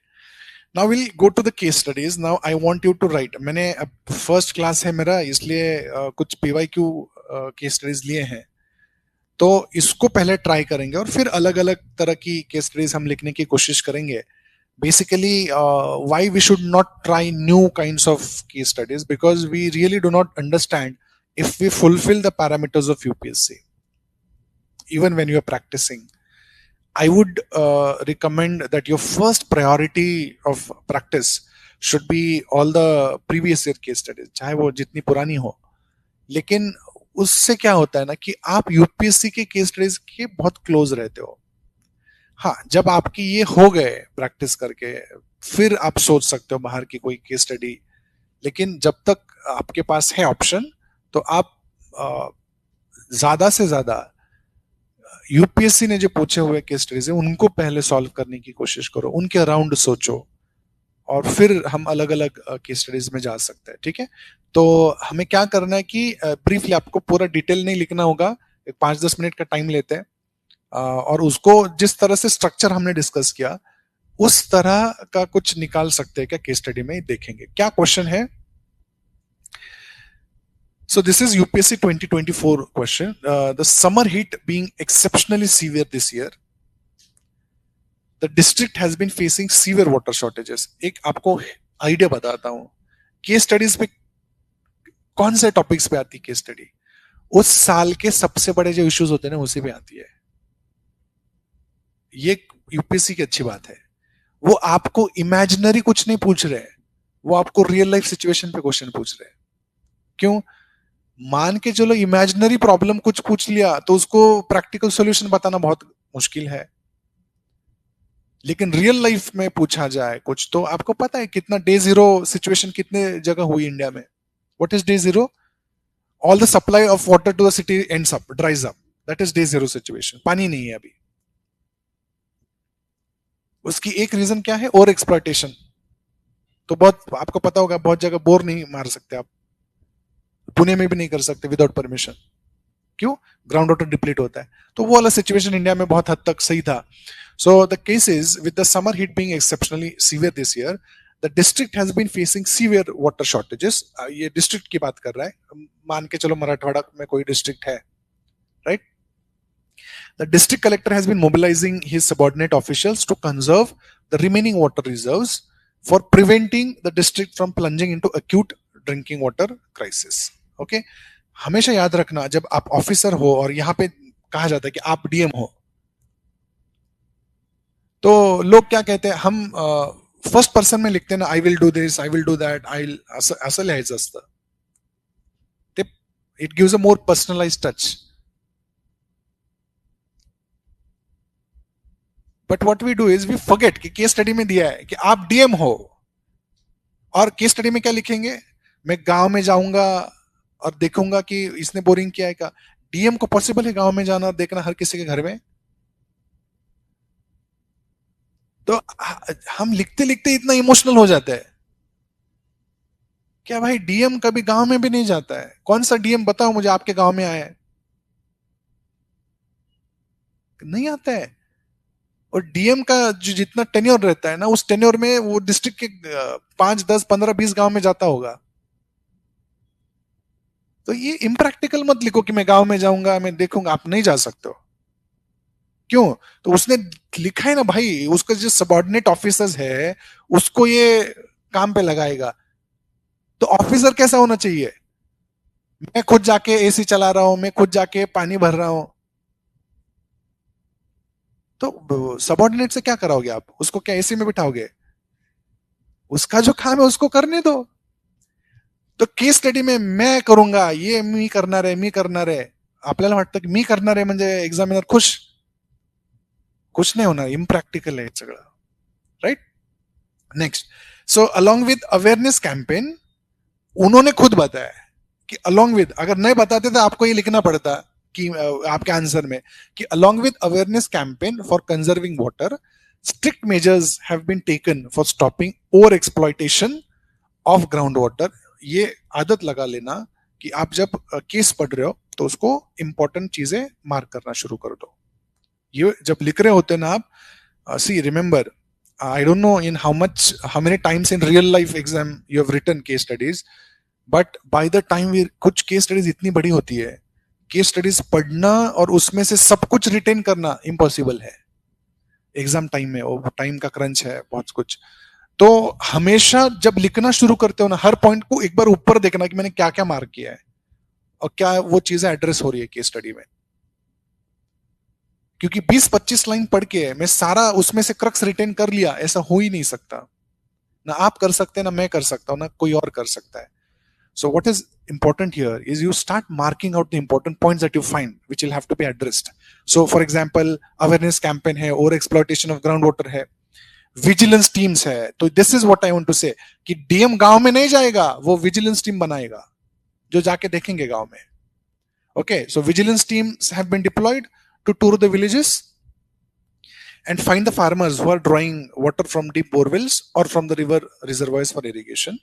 now we'll go to the case studies. Now I want you to write. मैंने first class है मेरा, इसलिए कुछ PYQ case studies लिए हैं, तो इसको पहले ट्राई करेंगे और फिर अलग अलग तरह की केस स्टडीज हम लिखने की कोशिश करेंगे. Basically why we should not try new kinds of case studies, because we really do not understand if we fulfil the parameters of UPSC even when you are practicing. I would recommend that your first priority of practice should be all the previous year case studies, चाहे वो जितनी पुरानी हो. लेकिन उससे क्या होता है ना कि आप यूपीएससी के केस स्टडीज के बहुत क्लोज रहते हो. हाँ, जब आपकी ये हो गए प्रैक्टिस करके, फिर आप सोच सकते हो बाहर की कोई केस स्टडी. लेकिन जब तक आपके पास है ऑप्शन, तो आप ज्यादा से ज्यादा यूपीएससी ने जो पूछे हुए केस स्टडीज है उनको पहले सॉल्व करने की कोशिश करो, उनके अराउंड सोचो, और फिर हम अलग अलग केस स्टडीज में जा सकते हैं. ठीक है, तो हमें क्या करना है कि ब्रीफली, आपको पूरा डिटेल नहीं लिखना होगा, 5-10 मिनट का टाइम लेते हैं, और उसको जिस तरह से स्ट्रक्चर हमने डिस्कस किया उस तरह का कुछ निकाल सकते हैं क्या केस स्टडी में, देखेंगे. क्या क्वेश्चन है? So this is UPSC 2024 question. The summer heat being exceptionally severe this year, the district has been facing severe water shortages. एक आपको आइडिया बताता हूँ, केस स्टडीज पे कौन से टॉपिक्स पे आती है केस स्टडी? उस साल के सबसे बड़े जो इश्यूज होते हैं ना, उसी पे आती है. ये यूपीएससी की अच्छी बात है. वो आपको इमेजिनरी कुछ नहीं पूछ रहे, वो आपको रियल लाइफ सिचुएशन पे क्वेश्चन पूछ रहे हैं। क्यों? मान के चलो इमेजिनरी प्रॉब्लम कुछ पूछ लिया तो उसको प्रैक्टिकल सॉल्यूशन बताना बहुत मुश्किल है, लेकिन रियल लाइफ में पूछा जाए कुछ तो आपको पता है कितना डे जीरो सिचुएशन कितने जगह हुई इंडिया में। What is day zero? All the supply of water to the city ends up, dries up, that is day zero situation. पानी नहीं है अभी। उसकी एक रीजन क्या है? Over exploitation. तो बहुत आपको पता होगा बहुत जगह बोर नहीं मार सकते आप, पुणे में भी नहीं कर सकते विदाउट परमिशन। क्यों? ग्राउंड वाटर डिप्लीट होता है। तो वो वाला सिचुएशन इंडिया में बहुत हद तक सही था। So the cases with the summer heat being exceptionally severe this year, the district has been facing severe water shortages. ये डिस्ट्रिक्ट की बात कर रहा है, मान के चलो मराठवाड़ा में कोई डिस्ट्रिक्ट है, right? The district collector has been mobilizing his subordinate officials to conserve the remaining water reserves for preventing the district from plunging into acute drinking water crisis. Okay? हमेशा याद रखना जब आप ऑफिसर हो और यहां पे कहा जाता है कि आप डीएम हो, तो लोग क्या कहते हैं, हम फर्स्ट पर्सन में लिखते हैं ना, I will do this, I will do that, I, असं लिहायचं असतं ते. It gives a more personalized touch. But what we do is we forget कि केस स्टडी में दिया है कि आप डीएम हो, और केस स्टडी में क्या लिखेंगे? मैं गांव में जाऊंगा और देखूंगा कि इसने बोरिंग किया है क्या? डीएम को पॉसिबल है गांव में जाना और देखना हर किसी के घर में? तो हम लिखते लिखते इतना इमोशनल हो जाते हैं। क्या भाई डीएम कभी गांव में भी नहीं जाता है? कौन सा डीएम बताओ मुझे आपके गांव में आया है? नहीं आता है। और डीएम का जो जितना टेन्योर रहता है ना, उस टेन्योर में वो डिस्ट्रिक्ट के 5, 10, 15, 20 गांव में जाता होगा। तो ये इम्प्रैक्टिकल मत लिखो कि मैं गांव में जाऊंगा, मैं देखूंगा। आप नहीं जा सकते हो। क्यों? तो उसने लिखा है ना भाई, उसका जो सबऑर्डिनेट ऑफिसर्स है उसको ये काम पे लगाएगा। तो ऑफिसर कैसा होना चाहिए? मैं खुद जाके एसी चला रहा हूं, मैं खुद जाके पानी भर रहा हूं। तो सबऑर्डिनेट से क्या कराओगे आप? उसको क्या एसी में बिठाओगे? उसका जो काम है उसको करने दो। तो केस स्टडी में मैं करूंगा, ये मी करणार आहे, मी करणार आहे, आपल्याला वाटतं की मी करणार आहे म्हणजे एक्झामिनर खुश. कुछ नहीं होना, इम्प्रैक्टिकल है सगळं, right? Next, so along with awareness campaign, उन्होंने खुद बताया कि अलोंग विद, अगर नहीं बताते तो आपको ये लिखना पड़ता कि आपके आंसर में कि along with awareness campaign for conserving water, strict measures have been taken for stopping over exploitation of ground water. ये आदत लगा लेना कि आप जब केस पढ़ रहे हो तो उसको इंपॉर्टेंट चीजें मार्क करना शुरू कर दो. ये जब लिख रहे होते ना आप, सी remember, I don't know in how many times in real life exam you have written case studies, but by the time we, कुछ केस स्टडीज इतनी बड़ी होती है, केस स्टडीज पढ़ना और उसमें से सब कुछ रिटेन करना इम्पॉसिबल है एग्जाम टाइम में. वो टाइम का क्रंच है बहुत कुछ. तो हमेशा जब लिखना शुरू करते हो ना, हर पॉइंट को एक बार ऊपर देखना कि मैंने क्या क्या मार्क किया है और क्या वो चीजें एड्रेस हो रही है केस स्टडी में. क्योंकि 20-25 लाइन पढ़ के मैं सारा उसमें से क्रक्स रिटेन कर लिया, ऐसा हो ही नहीं सकता. ना आप कर सकते हैं, ना मैं कर सकता हूं, ना कोई और कर सकता है. So what is important here is you start marking out the important points that you find which will have to be addressed. So for example, awareness campaign है, over exploitation of groundwater है, vigilance teams है. तो this is what I want to say कि DM गांव में नहीं जाएगा, वो vigilance team बनाएगा जो जाके देखेंगे गांव में. Okay, so vigilance teams have been deployed to tour the villages and find the farmers who are drawing water from deep borewells or from the river reservoirs for irrigation.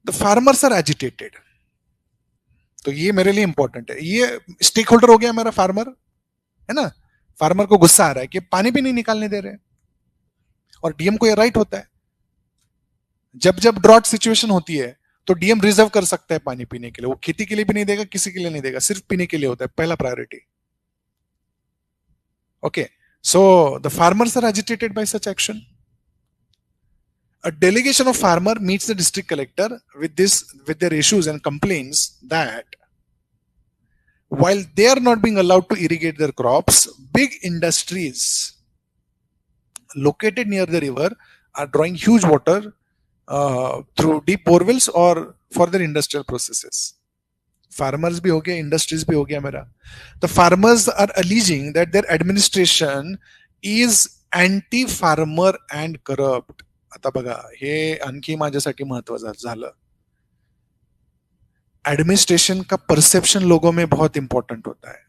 The farmers are agitated. तो ये मेरे लिए important है. ये stake holder हो गया मेरा farmer, है ना. फार्मर को गुस्सा आ रहा है कि पानी भी नहीं निकालने दे रहे, और डीएम को ये राइट होता है. जब जब ड्रॉट सिचुएशन होती है तो डीएम रिजर्व कर सकता है पानी पीने के लिए. वो खेती के लिए भी नहीं देगा, किसी के लिए नहीं देगा, सिर्फ पीने के लिए होता है पहला priority. Okay, so the farmers are agitated by such action. A delegation of farmer meets the district collector with their issues and complains that while they are not being allowed to irrigate their crops, big industries located near the river are drawing huge water through deep borewells or for their industrial processes. Farmers भी हो गया, industries भी हो गया मेरा. The farmers are alleging that their administration is anti-farmer and corrupt. आता बघा, हे आणखी माझ्यासाठी महत्वाचं झालं. ऍडमिनिस्ट्रेशन का परसेप्शन लोगों में बहुत इंपॉर्टंट होता है.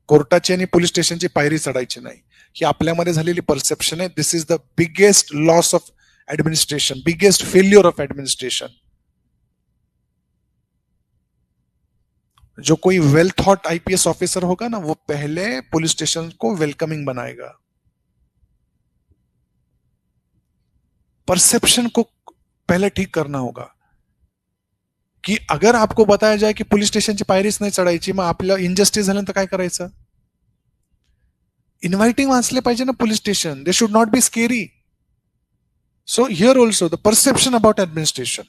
कोर्टाची आणि पोलीस स्टेशनची पायरी चढायची नाही, ही आपल्यामध्ये झालेली परसेप्शन आहे. This is the biggest loss of administration, biggest failure of administration. जो कोई वेल थॉट आईपीएस ऑफिसर होगा ना, वो पहले पुलिस स्टेशन को वेलकमिंग बनाएगा. परसेप्शन को पहले ठीक करना होगा की अगर आपको बताया जाए की पोलीस स्टेशनची पायरीच नाही चढायची, मग आपलं इनजस्टिस झाल्यानंतर काय करायचं? इन्व्हाइटिंग वाचले पाहिजे ना police station. They should not B scary. So here also the perception about administration.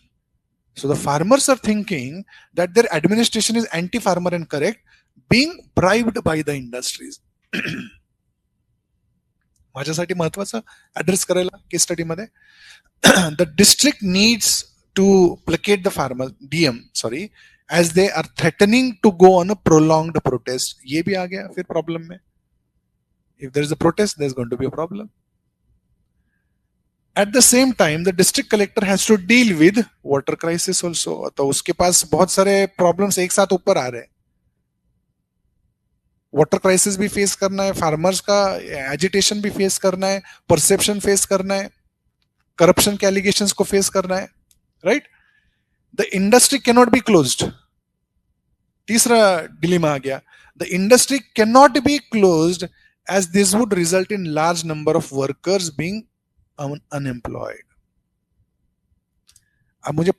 So the farmers are thinking that their administration is anti-farmer and correct, being bribed by the industries. माझ्यासाठी महत्वाचं address करायला case study मध्ये, the district needs to placate the farmer, DM, sorry, as they are threatening to go on a prolonged protest. ये भी आ गया फिर problem में. If there is a protest, there is going to be a problem. At the same time, the district collector has to deal with water crisis also. तो उसके पास बहुत सारे problems एक साथ ऊपर आ रहे हैं. वाटर क्राइसिस भी फेस करना है, फार्मर्स का एजिटेशन भी फेस करना है, परसेप्शन फेस करना है, करप्शन के एलिगेशंस को फेस करना है, right? The industry can not be closed. तीसरा डिलेमा आ गया. The industry can not be closed as this would result in large number of workers being unemployed. अब मुझे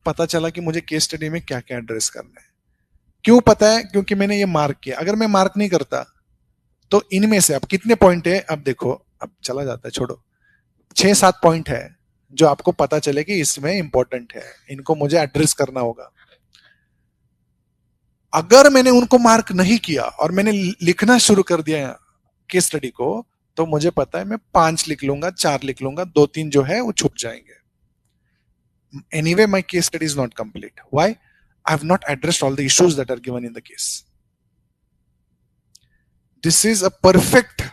पता चला कि मुझे केस स्टडी में क्या क्या एड्रेस करना है. क्यों पता है? क्योंकि मैंने ये मार्क किया. अगर मैं मार्क नहीं करता तो इनमें से अब कितने पॉइंट है, अब देखो, अब चला जाता है, छोड़ो, 6-7 पॉइंट है जो आपको पता चले कि इसमें इंपॉर्टेंट है, इनको मुझे एड्रेस करना होगा. अगर मैंने उनको मार्क नहीं किया और मैंने लिखना शुरू कर दिया केस स्टडी को, तो मुझे पता है मैं 5 लिख लूंगा, 4 लिख लूंगा, 2-3 जो है वो छुप जाएंगे. Anyway, my case study is not complete. Why? I have not addressed all the issues that are given in the case. This is a perfect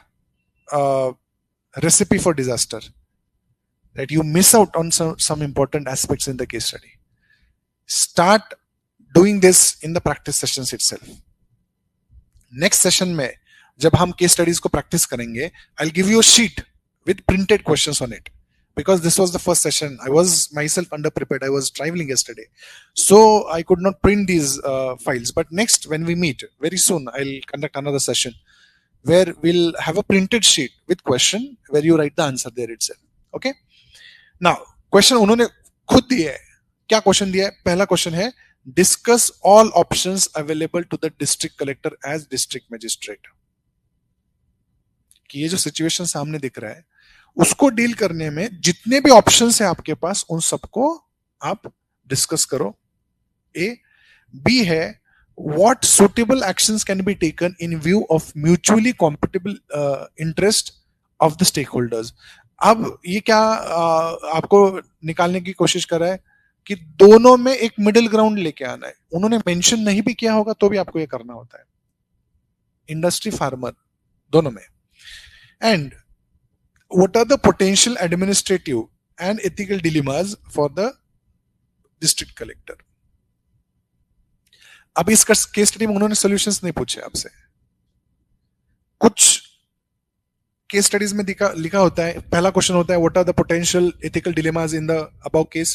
recipe for disaster. That you miss out on some important aspects in the case study. Start doing this in the practice sessions itself. Next session में जब हम case studies को practice करेंगे, I will give you a sheet with printed questions on it, because this was the first session. I was myself under prepared. I was traveling yesterday, so I could not print these files. But next, when we meet very soon, I'll conduct another session where we'll have a printed sheet with question where you write the answer there itself. Okay? Now, question उन्होंने खुद दिया है. क्या question दिया है? पहला question है, discuss all options available to the district collector as district magistrate. कि ये जो सिचुएशन सामने दिख रहा है उसको डील करने में जितने भी ऑप्शंस है आपके पास, उन सबको आप डिस्कस करो. ए. बी है, what suitable actions can be taken in view of mutually compatible interest of the stakeholders. अब ये क्या आपको निकालने की कोशिश कर रहा है कि दोनों में एक मिडिल ग्राउंड लेके आना है. उन्होंने मेंशन नहीं भी किया होगा तो भी आपको ये करना होता है, इंडस्ट्री फार्मर दोनों में. And what are the potential administrative and ethical dilemmas for the district collector? अब इस केस स्टडी में उन्होंने सॉल्यूशंस नहीं पूछे आपसे. कुछ केस स्टडीज में लिखा होता है, पहला क्वेश्चन होता है, what are the potential ethical dilemmas in the above case?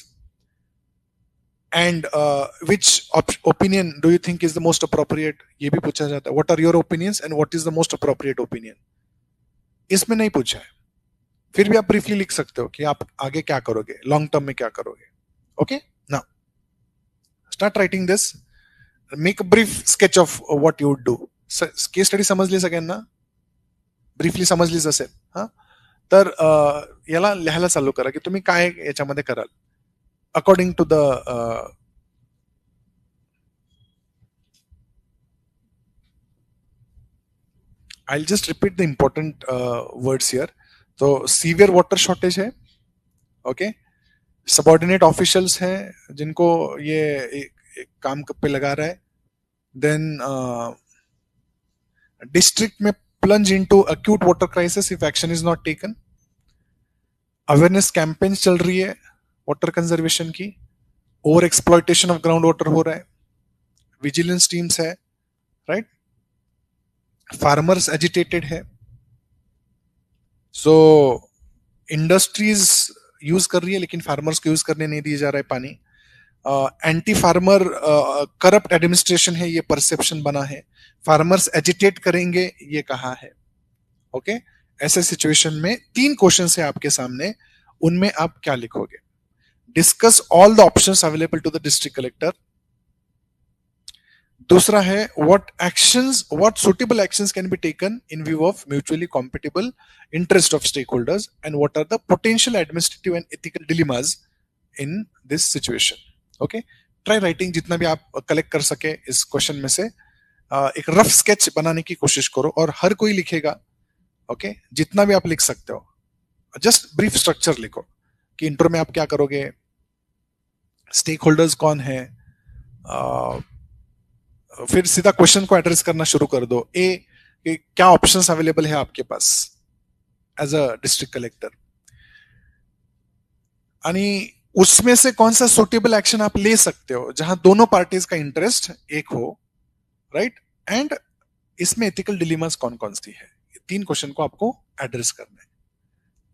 And which opinion do you think is the most appropriate? ये भी पूछा जाता है. What are your opinions and what is the most appropriate opinion? इसमें नहीं पूछा है. फिर भी आप ब्रीफली लिख सकते हो कि आप आगे क्या करोगे, लॉन्ग टर्म में क्या करोगे. Okay, now start writing this. Make a brief sketch of what you would do. Case study समजली सगळ्यांना? ब्रीफली समजलीच असेल. हा, तर याला लिहायला चालू करा की तुम्ही काय याच्यामध्ये कराल according to the I'll just repeat the important words here. तो सीवियर वाटर शॉर्टेज है, ओके। सबॉर्डिनेट ऑफिशियल्स हैं जिनको ये एक काम पे लगा रहा है। देन डिस्ट्रिक्ट में plunge into acute water crisis if action is not taken. Awareness campaign चल रही है वाटर कंजर्वेशन की, over exploitation of ground water हो रहा है, विजिलेंस टीम्स है, राइट। फार्मर्स एजिटेटेड है, सो इंडस्ट्रीज यूज कर रही है लेकिन फार्मर्स को यूज करने नहीं दिया जा रहा है पानी। एंटी फार्मर करप्ट एडमिनिस्ट्रेशन है, ये परसेप्शन बना है। फार्मर्स एजिटेट करेंगे, ये कहा है, ओके। ऐसे सिचुएशन में 3 क्वेश्चन है आपके सामने, उनमें आप क्या लिखोगे? Discuss all the options available to the district collector. दूसरा है what suitable actions can be taken in view of mutually compatible interest of stakeholders and what are the potential administrative and ethical dilemmas in this situation, okay. Try writing जितना भी आप collect कर सके इस question में से एक rough sketch बनाने की कोशिश करो, और हर कोई लिखेगा, ओके। जितना भी आप लिख सकते हो, जस्ट ब्रीफ स्ट्रक्चर लिखो कि इंट्रो में आप क्या करोगे, स्टेक होल्डर्स कौन है, फिर सीधा क्वेश्चन को एड्रेस करना शुरू कर दो। कि क्या ऑप्शंस अवेलेबल है आपके पास एज अ डिस्ट्रिक्ट कलेक्टर, यानी उसमें से कौन सा सुटेबल एक्शन आप ले सकते हो जहां दोनों पार्टीज का इंटरेस्ट एक हो, राइट। एंड इसमें एथिकल डिलेमास कौन कौन सी है, 3 क्वेश्चन को आपको एड्रेस करना है।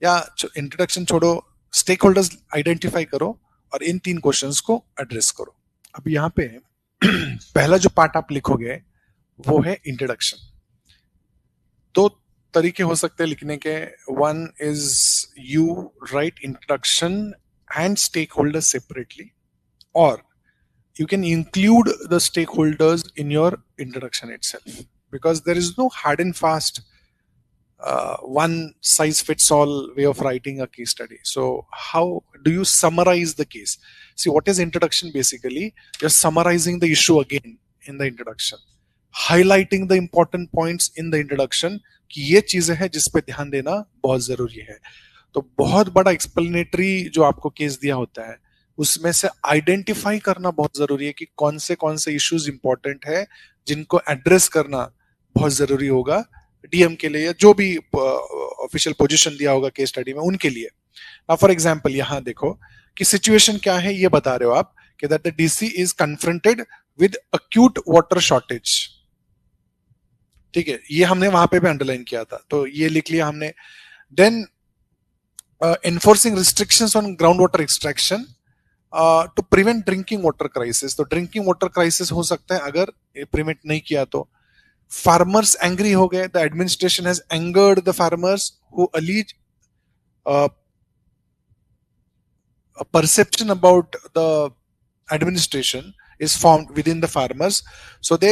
या इंट्रोडक्शन छोड़ो, स्टेक होल्डर्स आइडेंटिफाई करो और इन 3 क्वेश्चंस को एड्रेस करो। अब यहाँ पे पहला जो पार्ट आप लिखोगे वो है इंट्रोडक्शन। 2 तरीके हो सकते हैं लिखने के। One is you write introduction and stakeholders separately, और you can include the stakeholders in your introduction itself, because there is no hard and fast one size fits all way of writing a case study. So how do you summarize the case? See, what is introduction? Basically you're summarizing the issue again in the introduction, highlighting the important points in the introduction कि ये चीजें हैं जिस पे ध्यान देना बहुत जरूरी है। तो बहुत बड़ा एक्सप्लेनेटरी जो आपको केस दिया होता है उसमें से आइडेंटिफाई करना बहुत जरूरी है कि कौन से इश्यूज इंपॉर्टेंट है जिनको एड्रेस करना बहुत जरूरी होगा डीएम के लिए, या जो भी ऑफिशियल पोजीशन दिया होगा केस स्टडी में उनके लिए। नाउ फॉर एग्जांपल यहां देखो कि सिचुएशन क्या है, ये बता रहे हो आप कि that the DC is confronted with acute water shortage, ठीक है। ये हमने वहां पे भी अंडरलाइन किया था, तो ये लिख लिया हमने। Then enforcing restrictions on ground water extraction to prevent drinking water crisis. तो ड्रिंकिंग वाटर क्राइसिस हो सकता है अगर प्रिवेंट नहीं किया तो। फार्मर्स एंग्री हो गए, the administration has angered the farmers who allies perception about the administration is formed within the farmers, so they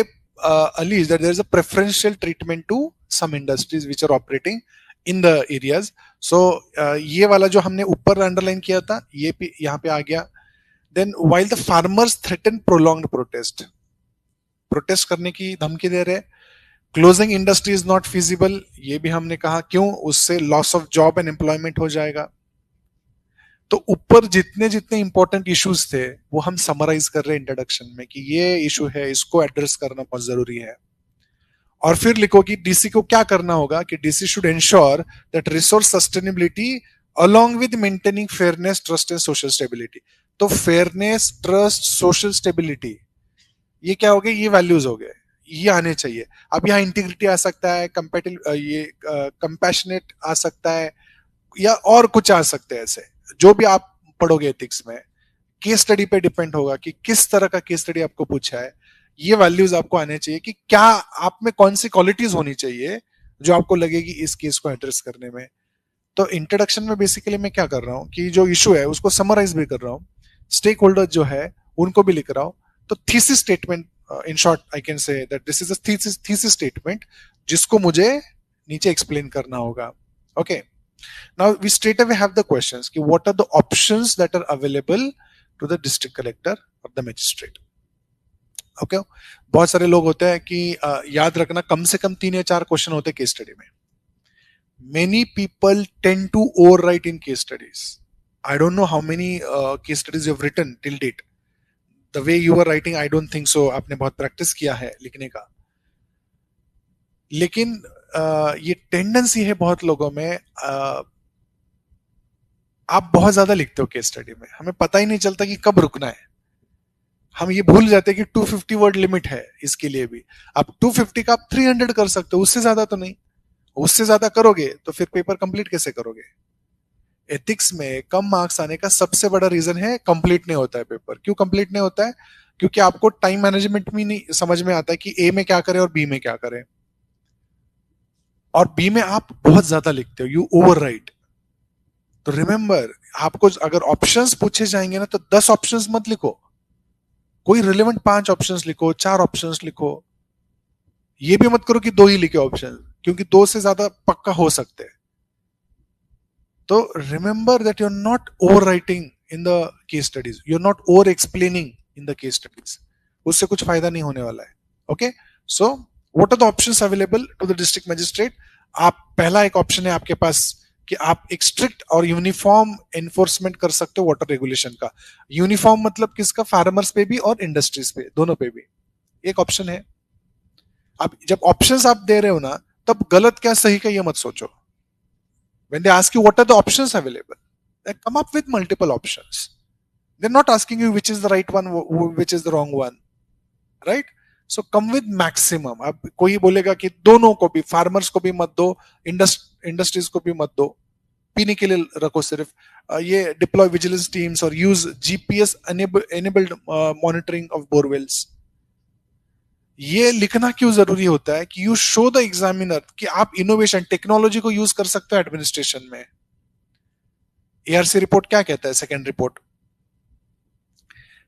allege that there is a preferential treatment to some industries which are operating in the areas. So ये वाला जो हमने ऊपर underline किया था ये भी यहाँ पे आ गया। Then while the farmers threaten prolonged protest करने की धमकी दे रहे, closing industry is not feasible, ये भी हमने कहा क्यों, उससे loss of job and employment हो जाएगा। तो ऊपर जितने जितने इंपॉर्टेंट इश्यूज थे वो हम समराइज कर रहे हैं इंट्रोडक्शन में कि ये इशू है, इसको एड्रेस करना बहुत जरूरी है। और फिर लिखो कि डीसी को क्या करना होगा कि DC should ensure that resource sustainability along with maintaining fairness, trust and social stability. तो फेयरनेस, ट्रस्ट, सोशल स्टेबिलिटी ये क्या हो गए, ये वैल्यूज हो गए, ये आने चाहिए। अब यहाँ इंटीग्रिटी आ सकता है, कंपैशनेट आ सकता है, या और कुछ आ सकते हैं। ऐसे जो भी आप पढ़ोगे एथिक्स में केस स्टडी पे डिपेंड होगा कि किस तरह का केस स्टडी आपको पूछा है। ये वैल्यूज आपको आने चाहिए कि क्या आप में कौन सी क्वालिटीज होनी चाहिए जो आपको लगेगी इस केस को एड्रेस करने में। तो इंट्रोडक्शन में बेसिकली मैं क्या कर रहा हूँ कि जो इशू है उसको समराइज भी कर रहा हूँ, स्टेक होल्डर जो है उनको भी लिख रहा हूँ। तो thesis statement, in short I can say that this is a thesis statement जिसको मुझे नीचे एक्सप्लेन करना होगा। Okay, now we straight away have the questions कि what are the options that are available to the district collector or the magistrate। okay? बहुत सारे लोग होते हैं कि याद रखना कम से कम 3 या 4 क्वेश्चन होते हैं केस स्टडी में। Many people tend to overwrite in case studies. I don't know how many case studies you have written till date. The way you were writing, I don't think so. आपने बहुत practice किया है लिखने का. लेकिन ये tendency है बहुत लोगों में. आप बहुत ज्यादा लिखते हो केस स्टडी में, हमें पता ही नहीं चलता कि कब रुकना है. हम ये भूल जाते हैं कि 250 वर्ड लिमिट है इसके लिए भी. आप 250 का आप 300 कर सकते हो, उससे ज्यादा तो नहीं. उससे ज्यादा करोगे तो फिर पेपर कंप्लीट कैसे करोगे? एथिक्स में कम मार्क्स आने का सबसे बड़ा रीजन है कंप्लीट नहीं होता है पेपर. क्यों कंप्लीट नहीं होता है? क्योंकि आपको टाइम मैनेजमेंट भी नहीं समझ में आता है कि ए में क्या करें और बी में क्या करें. और बी में आप बहुत ज्यादा लिखते हो, यू ओवर राइट. तो रिमेंबर, आपको अगर ऑप्शंस पूछे जाएंगे ना तो 10 ऑप्शंस मत लिखो. कोई रिलेवेंट 5 ऑप्शंस लिखो, 4 ऑप्शंस लिखो. ये भी मत करो कि 2 ही लिखे ऑप्शन, क्योंकि 2 से ज्यादा पक्का हो सकते हैं. तो remember that you are not over writing in the case studies, you are not over explaining in the case studies. उससे कुछ फायदा नहीं होने वाला है. Okay, so what are the options available to the district magistrate? आप पहला एक ऑप्शन है आपके पास कि आप एक स्ट्रिक्ट और यूनिफॉर्म एनफोर्समेंट कर सकते हो वाटर रेगुलेशन का. यूनिफॉर्म मतलब किसका? फार्मर्स पे भी और इंडस्ट्रीज पे, दोनों पे भी. एक ऑप्शन है. अब जब ऑप्शंस आप दे रहे हो ना, तब गलत क्या सही का ये मत सोचो. When they ask you what are the options available, they come up with multiple options. They're not asking you which is the right one, which is the wrong one, right? So come with maximum. अब कोई बोलेगा कि दोनों को भी, farmers को भी मत दो, इंडस्ट्रीज को भी मत दो, पीने के लिए रखो सिर्फ. ये डिप्लॉय विजिलेंस टीम्स और use GPS enabled monitoring of borewells. ये लिखना क्यों जरूरी होता है? कि यू शो द एग्जामिनर कि आप इनोवेशन टेक्नोलॉजी को यूज कर सकते हो एडमिनिस्ट्रेशन में. एआरसी रिपोर्ट क्या कहता है? सेकेंड रिपोर्ट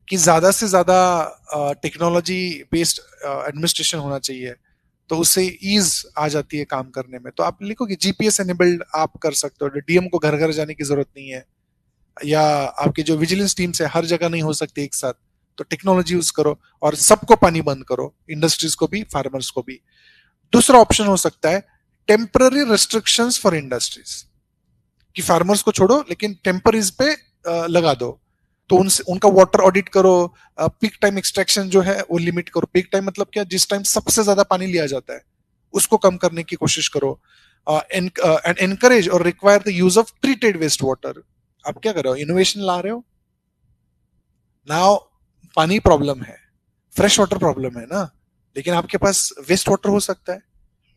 कि ज्यादा से ज्यादा टेक्नोलॉजी बेस्ड एडमिनिस्ट्रेशन होना चाहिए, तो उससे ईज आ जाती है काम करने में. तो आप लिखो कि जीपीएस एनेबल्ड आप कर सकते हो. डीएम को घर घर जाने की जरूरत नहीं है, या आपकी जो विजिलेंस टीम्स है हर जगह नहीं हो सकती एक साथ, तो टेक्नोलॉजी यूज करो और सबको पानी बंद करो, इंडस्ट्रीज को भी, फार्मर्स को भी. दूसरा ऑप्शन हो सकता है टेम्पररी रेस्ट्रिक्शंस फॉर इंडस्ट्रीज, कि फार्मर्स को छोड़ो लेकिन टेम्परीज पे लगा दो. तो उनसे उनका वाटर ऑडिट करो, पीक टाइम एक्सट्रैक्शन जो है वो लिमिट करो. पीक टाइम मतलब क्या? जिस टाइम सबसे ज्यादा पानी लिया जाता है उसको कम करने की कोशिश करो. एंड एनकरेज और require the use of treated waste water. आप क्या कर रहे हो? इनोवेशन ला रहे हो. नाउ पानी प्रॉब्लम है, फ्रेश वाटर प्रॉब्लम है ना, लेकिन आपके पास वेस्ट वाटर हो सकता है,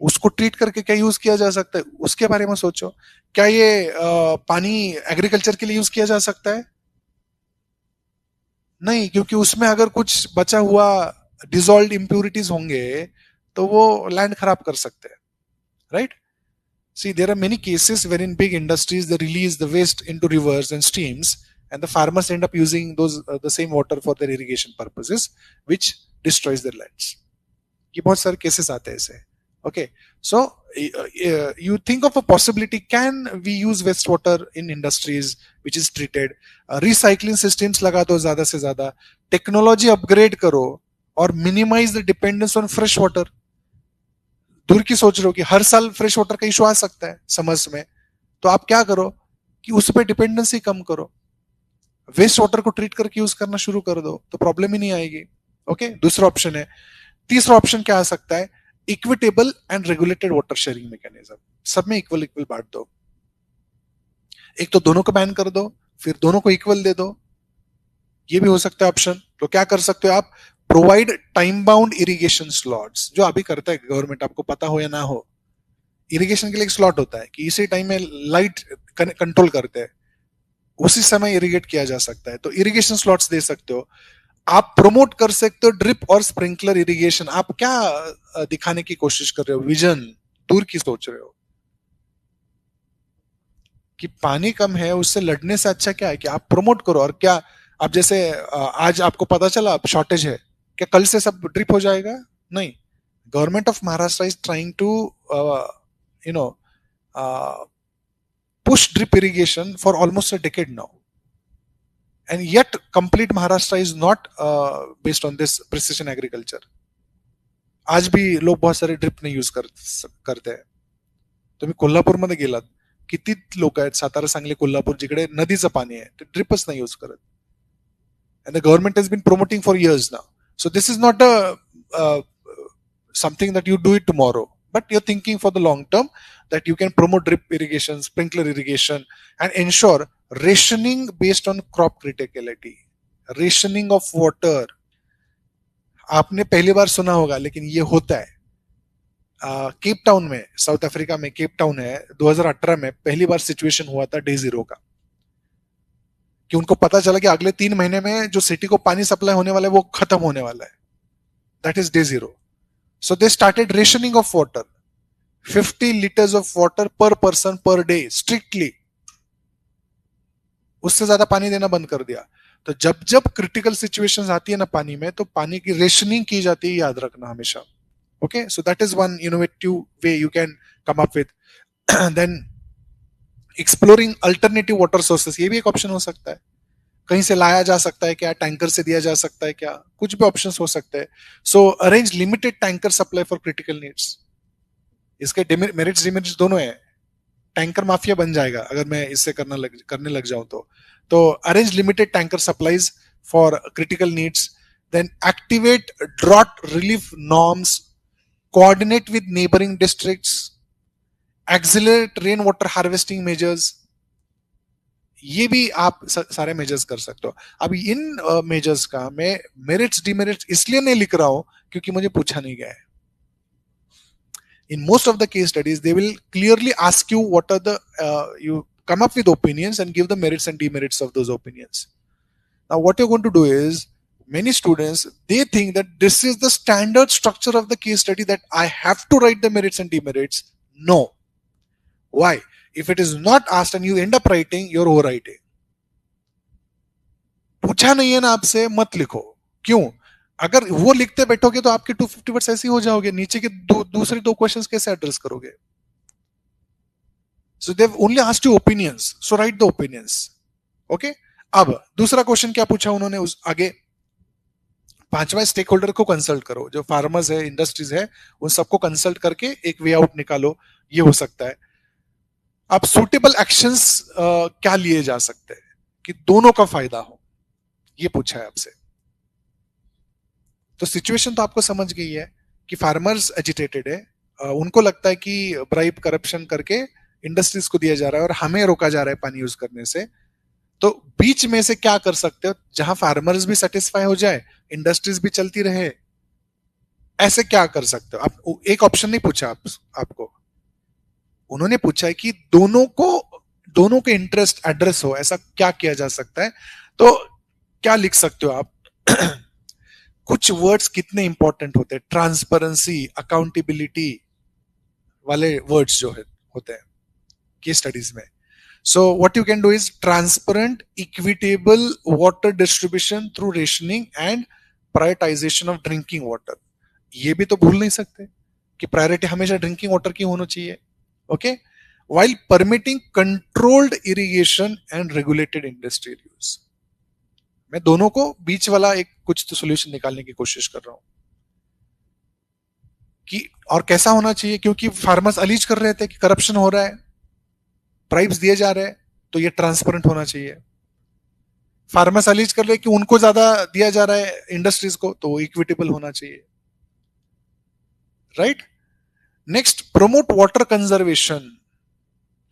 उसको ट्रीट करके क्या यूज किया जा सकता है, उसके बारे में सोचो. क्या ये पानी एग्रीकल्चर के लिए यूज किया जा सकता है? नहीं, क्योंकि उसमें अगर कुछ बचा हुआ डिजॉल्व इम्प्यूरिटीज होंगे तो वो लैंड खराब कर सकते हैं, right? See, there are many cases wherein big industries they release the waste into rivers and streams, and the farmers end up using those the same water for their irrigation purposes, which destroys their lands. ये बहुत सारे cases आते हैं ऐसे. Okay, so you think of a possibility: can we use wastewater in industries which is treated? Recycling systems लगा दो ज़्यादा से ज़्यादा, technology upgrade करो और minimize the dependence on fresh water. दूर की सोच रहे हो कि हर साल फ्रेश वाटर का इशू आ सकता है समर्स में, तो आप क्या करो कि उस पर डिपेंडेंसी कम करो, वेस्ट वाटर को ट्रीट करके यूज करना शुरू कर दो, तो प्रॉब्लम ही नहीं आएगी. ओके, दूसरा ऑप्शन है. तीसरा ऑप्शन क्या आ सकता है? Equitable and regulated water sharing mechanism. सब में इक्वल इक्वल बांट दो. एक तो दोनों को बैन कर दो, फिर दोनों को इक्वल दे दो. ये भी हो सकता है ऑप्शन. तो क्या कर सकते हो आप? Provide time bound irrigation slots, जो अभी करता है गवर्नमेंट, आपको पता हो या ना हो. इरिगेशन के लिए एक स्लॉट होता है कि इसी टाइम में लाइट कंट्रोल करते हैं, उसी समय इरिगेट किया जा सकता है, तो इरिगेशन स्लॉट्स दे सकते हो. आप प्रमोट कर सकते हो ड्रिप और स्प्रिंकलर इरिगेशन. आप क्या दिखाने की कोशिश कर रहे हो? विजन, दूर की सोच रहे हो कि पानी कम है, उससे लड़ने से अच्छा क्या है कि आप प्रमोट करो. और क्या आप जैसे आज आपको पता चला शॉर्टेज है, क्या कल से सब ड्रिप हो जाएगा? नहीं. Government of Maharashtra is trying to you know push drip irrigation for almost a decade now, and yet complete Maharashtra is not based on this precision agriculture. आज भी लोग बहुत सारे ड्रिप नहीं यूज करते हैं. तुम्ही कोल्हापूरमध्ये गेलात, किती लोक आहेत सातारा, सांगली, कोल्हापूर जिकडे नदीचं पाणी आहे ते ड्रिपच नाही यूज करत. And the government has been promoting for years now. So this is not something that you do it tomorrow, but you're thinking for the long term that you can promote drip irrigation, sprinkler irrigation, and ensure rationing based on crop criticality. Rationing of water. आपने पहली बार सुना होगा, लेकिन ये होता है. Cape Town में, south Africa में केप टाउन है, 2018 में पहली बार सिचुएशन हुआ था डे जीरो का, कि उनको पता चला कि अगले 3 महीने में जो सिटी को पानी सप्लाई होने वाला है वो खत्म होने वाला है. That is day zero. So they started rationing of water, 50 liters of water पर पर्सन पर डे, स्ट्रिक्टली. उससे ज्यादा पानी देना बंद कर दिया. तो जब जब क्रिटिकल सिचुएशंस आती है ना पानी में, तो पानी की रेशनिंग की जाती है, याद रखना हमेशा. Okay, so that is one innovative way you can come up with. Then exploring alternative water sources, ये भी एक ऑप्शन हो सकता है. कहीं से लाया जा सकता है क्या, टैंकर से दिया जा सकता है क्या, कुछ भी ऑप्शंस हो सकते हैं. सो arrange limited tanker supply for critical needs. इसके मेरिट्स डिमेरिट्स दोनों है. टैंकर माफिया बन जाएगा अगर मैं इससे करने लग जाऊं तो arrange limited tanker supplies for critical needs. Then activate drought relief norms, coordinate with neighbouring districts, accelerate rain water harvesting measures. ये भी आप सारे मेजर्स कर सकते हो. अब इन मेजर्स का मैं मेरिट्स डिमेरिट्स इसलिए नहीं लिख रहा हूं क्योंकि मुझे पूछा नहीं गया है. In most of the case studies, they will clearly ask you what are the, you come up with opinions and give the merits and demerits of those opinions. Now, what you're going to do is, many students, they think that this is the standard structure of the case study, that I have to write the merits and demerits. No. Why? If it is not asked and you end up writing, you're overwriting. पूछा नहीं है ना आपसे, मत लिखो. क्यों? अगर वो लिखते बैठोगे तो आपके 250 वर्ड्स ऐसे ही हो जाओगे. नीचे के दूसरे 2 क्वेश्चंस कैसे एड्रेस करोगे? So they only asked you opinions, so write the opinions. Okay. अब दूसरा क्वेश्चन क्या पूछा उन्होंने उस आगे, 5वां स्टेक होल्डर को कंसल्ट करो. जो फार्मर्स है, इंडस्ट्रीज है, उन सबको कंसल्ट करके एक वे आउट निकालो. ये हो सकता है. अब सुटेबल एक्शंस क्या लिए जा सकते हैं कि दोनों का फायदा हो, ये पूछा है आपसे. तो सिचुएशन तो आपको समझ गई है कि फार्मर्स एजिटेटेड है. उनको लगता है कि ब्राइब करप्शन करके इंडस्ट्रीज को दिया जा रहा है और हमें रोका जा रहा है पानी यूज करने से. तो बीच में से क्या कर सकते हो जहां फार्मर्स भी सेटिस्फाई हो जाए, इंडस्ट्रीज भी चलती रहे? ऐसे क्या कर सकते हो आप? एक ऑप्शन नहीं पूछा आपको. उन्होंने पूछा है कि दोनों के इंटरेस्ट एड्रेस हो, ऐसा क्या किया जा सकता है. तो क्या लिख सकते हो आप? कुछ वर्ड्स कितने इंपॉर्टेंट होते हैं, ट्रांसपेरेंसी, अकाउंटेबिलिटी वाले वर्ड्स जो है होते हैं केस स्टडीज में. So what you can do is transparent, equitable water distribution through rationing and prioritisation of drinking water. ये भी तो भूल नहीं सकते कि प्रायोरिटी हमेशा ड्रिंकिंग वाटर की होनी चाहिए. Okay. while permitting controlled irrigation and regulated industrial use. मैं दोनों को बीच वाला एक कुछ तो सोल्यूशन निकालने की कोशिश कर रहा हूं कि और कैसा होना चाहिए, क्योंकि फार्मर्स अलीज कर रहे थे कि करप्शन हो रहा है, प्राइब्स दिए जा रहे हैं, तो ये ट्रांसपेरेंट होना चाहिए. फार्मर्स अलीज कर रहे हैं कि उनको ज्यादा दिया जा रहा है इंडस्ट्रीज को, तो इक्विटेबल होना चाहिए. Right. Next, promote water conservation.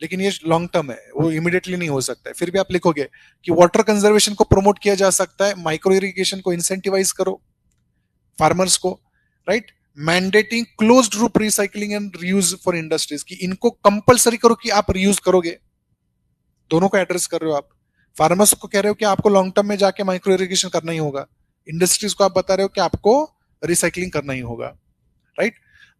लेकिन ये लॉन्ग टर्म है, वो इमीडिएटली नहीं हो सकता है. फिर भी आप लिखोगे कि वाटर कंजर्वेशन को प्रमोट किया जा सकता है, माइक्रो इरिगेशन को इंसेंटिवाइज करो फार्मर्स को. Right. Mandating closed loop recycling and reuse for industries, कि इनको कंपलसरी करो कि आप रीयूज करोगे. दोनों को एड्रेस कर रहे हो आप. फार्मर्स को कह रहे हो कि आपको लॉन्ग टर्म में जाके माइक्रो इरिगेशन करना ही होगा, इंडस्ट्रीज को आप बता रहे हो कि आपको रिसाइकलिंग करना ही होगा. Right.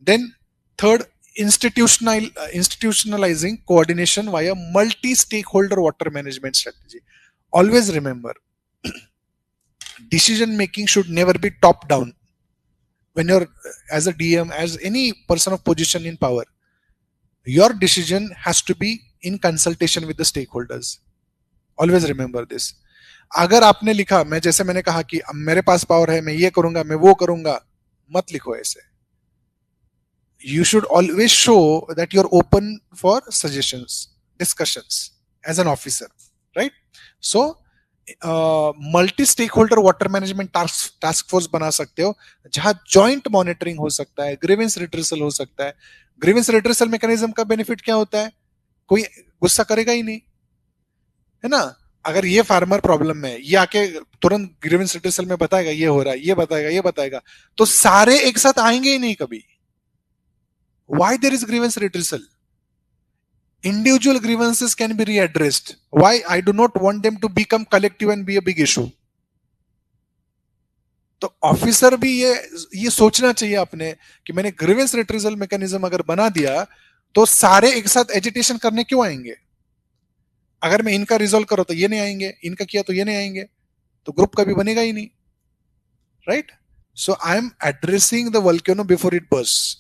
Then third, institutionalizing coordination via multi-stakeholder water management strategy. Always remember, decision making should never be top down. When you're as a DM, as any person of position in power, your decision has to be in consultation with the stakeholders. Always remember this. अगर आपने लिखा, मैं जैसे मैंने कहा कि मेरे पास power है, मैं ये करूंगा, मैं वो करूंगा, मत लिखो ऐसे. You should always show that you're open for suggestions, discussions as an officer, right? So multi stakeholder water management task force बना सकते हो, जहां जॉइंट मॉनिटरिंग हो सकता है, ग्रीवेंस रिट्रेसल हो सकता है. ग्रीवेंस रिट्रेसल मैकेनिज्म का बेनिफिट क्या होता है? कोई गुस्सा करेगा ही नहीं, है ना. अगर ये फार्मर प्रॉब्लम में ये आके तुरंत ग्रीवेंस रिट्रेसल में बताएगा ये हो रहा है, ये बताएगा, तो सारे एक साथ आएंगे ही नहीं कभी. Why there is grievance redressal? Individual grievances can be readdressed. Why? I do not want them to become collective and be a big issue. तो ऑफिसर भी ये सोचना चाहिए अपने कि मैंने ग्रीवेंस रिट्रीवल मैकेनिज्म अगर बना दिया तो सारे एक साथ एजिटेशन करने क्यों आएंगे? अगर मैं इनका रिजोल्व करो तो ये नहीं आएंगे, इनका किया तो ये नहीं आएंगे, तो ग्रुप कभी बनेगा ही नहीं, right? So I am addressing the volcano before it burst.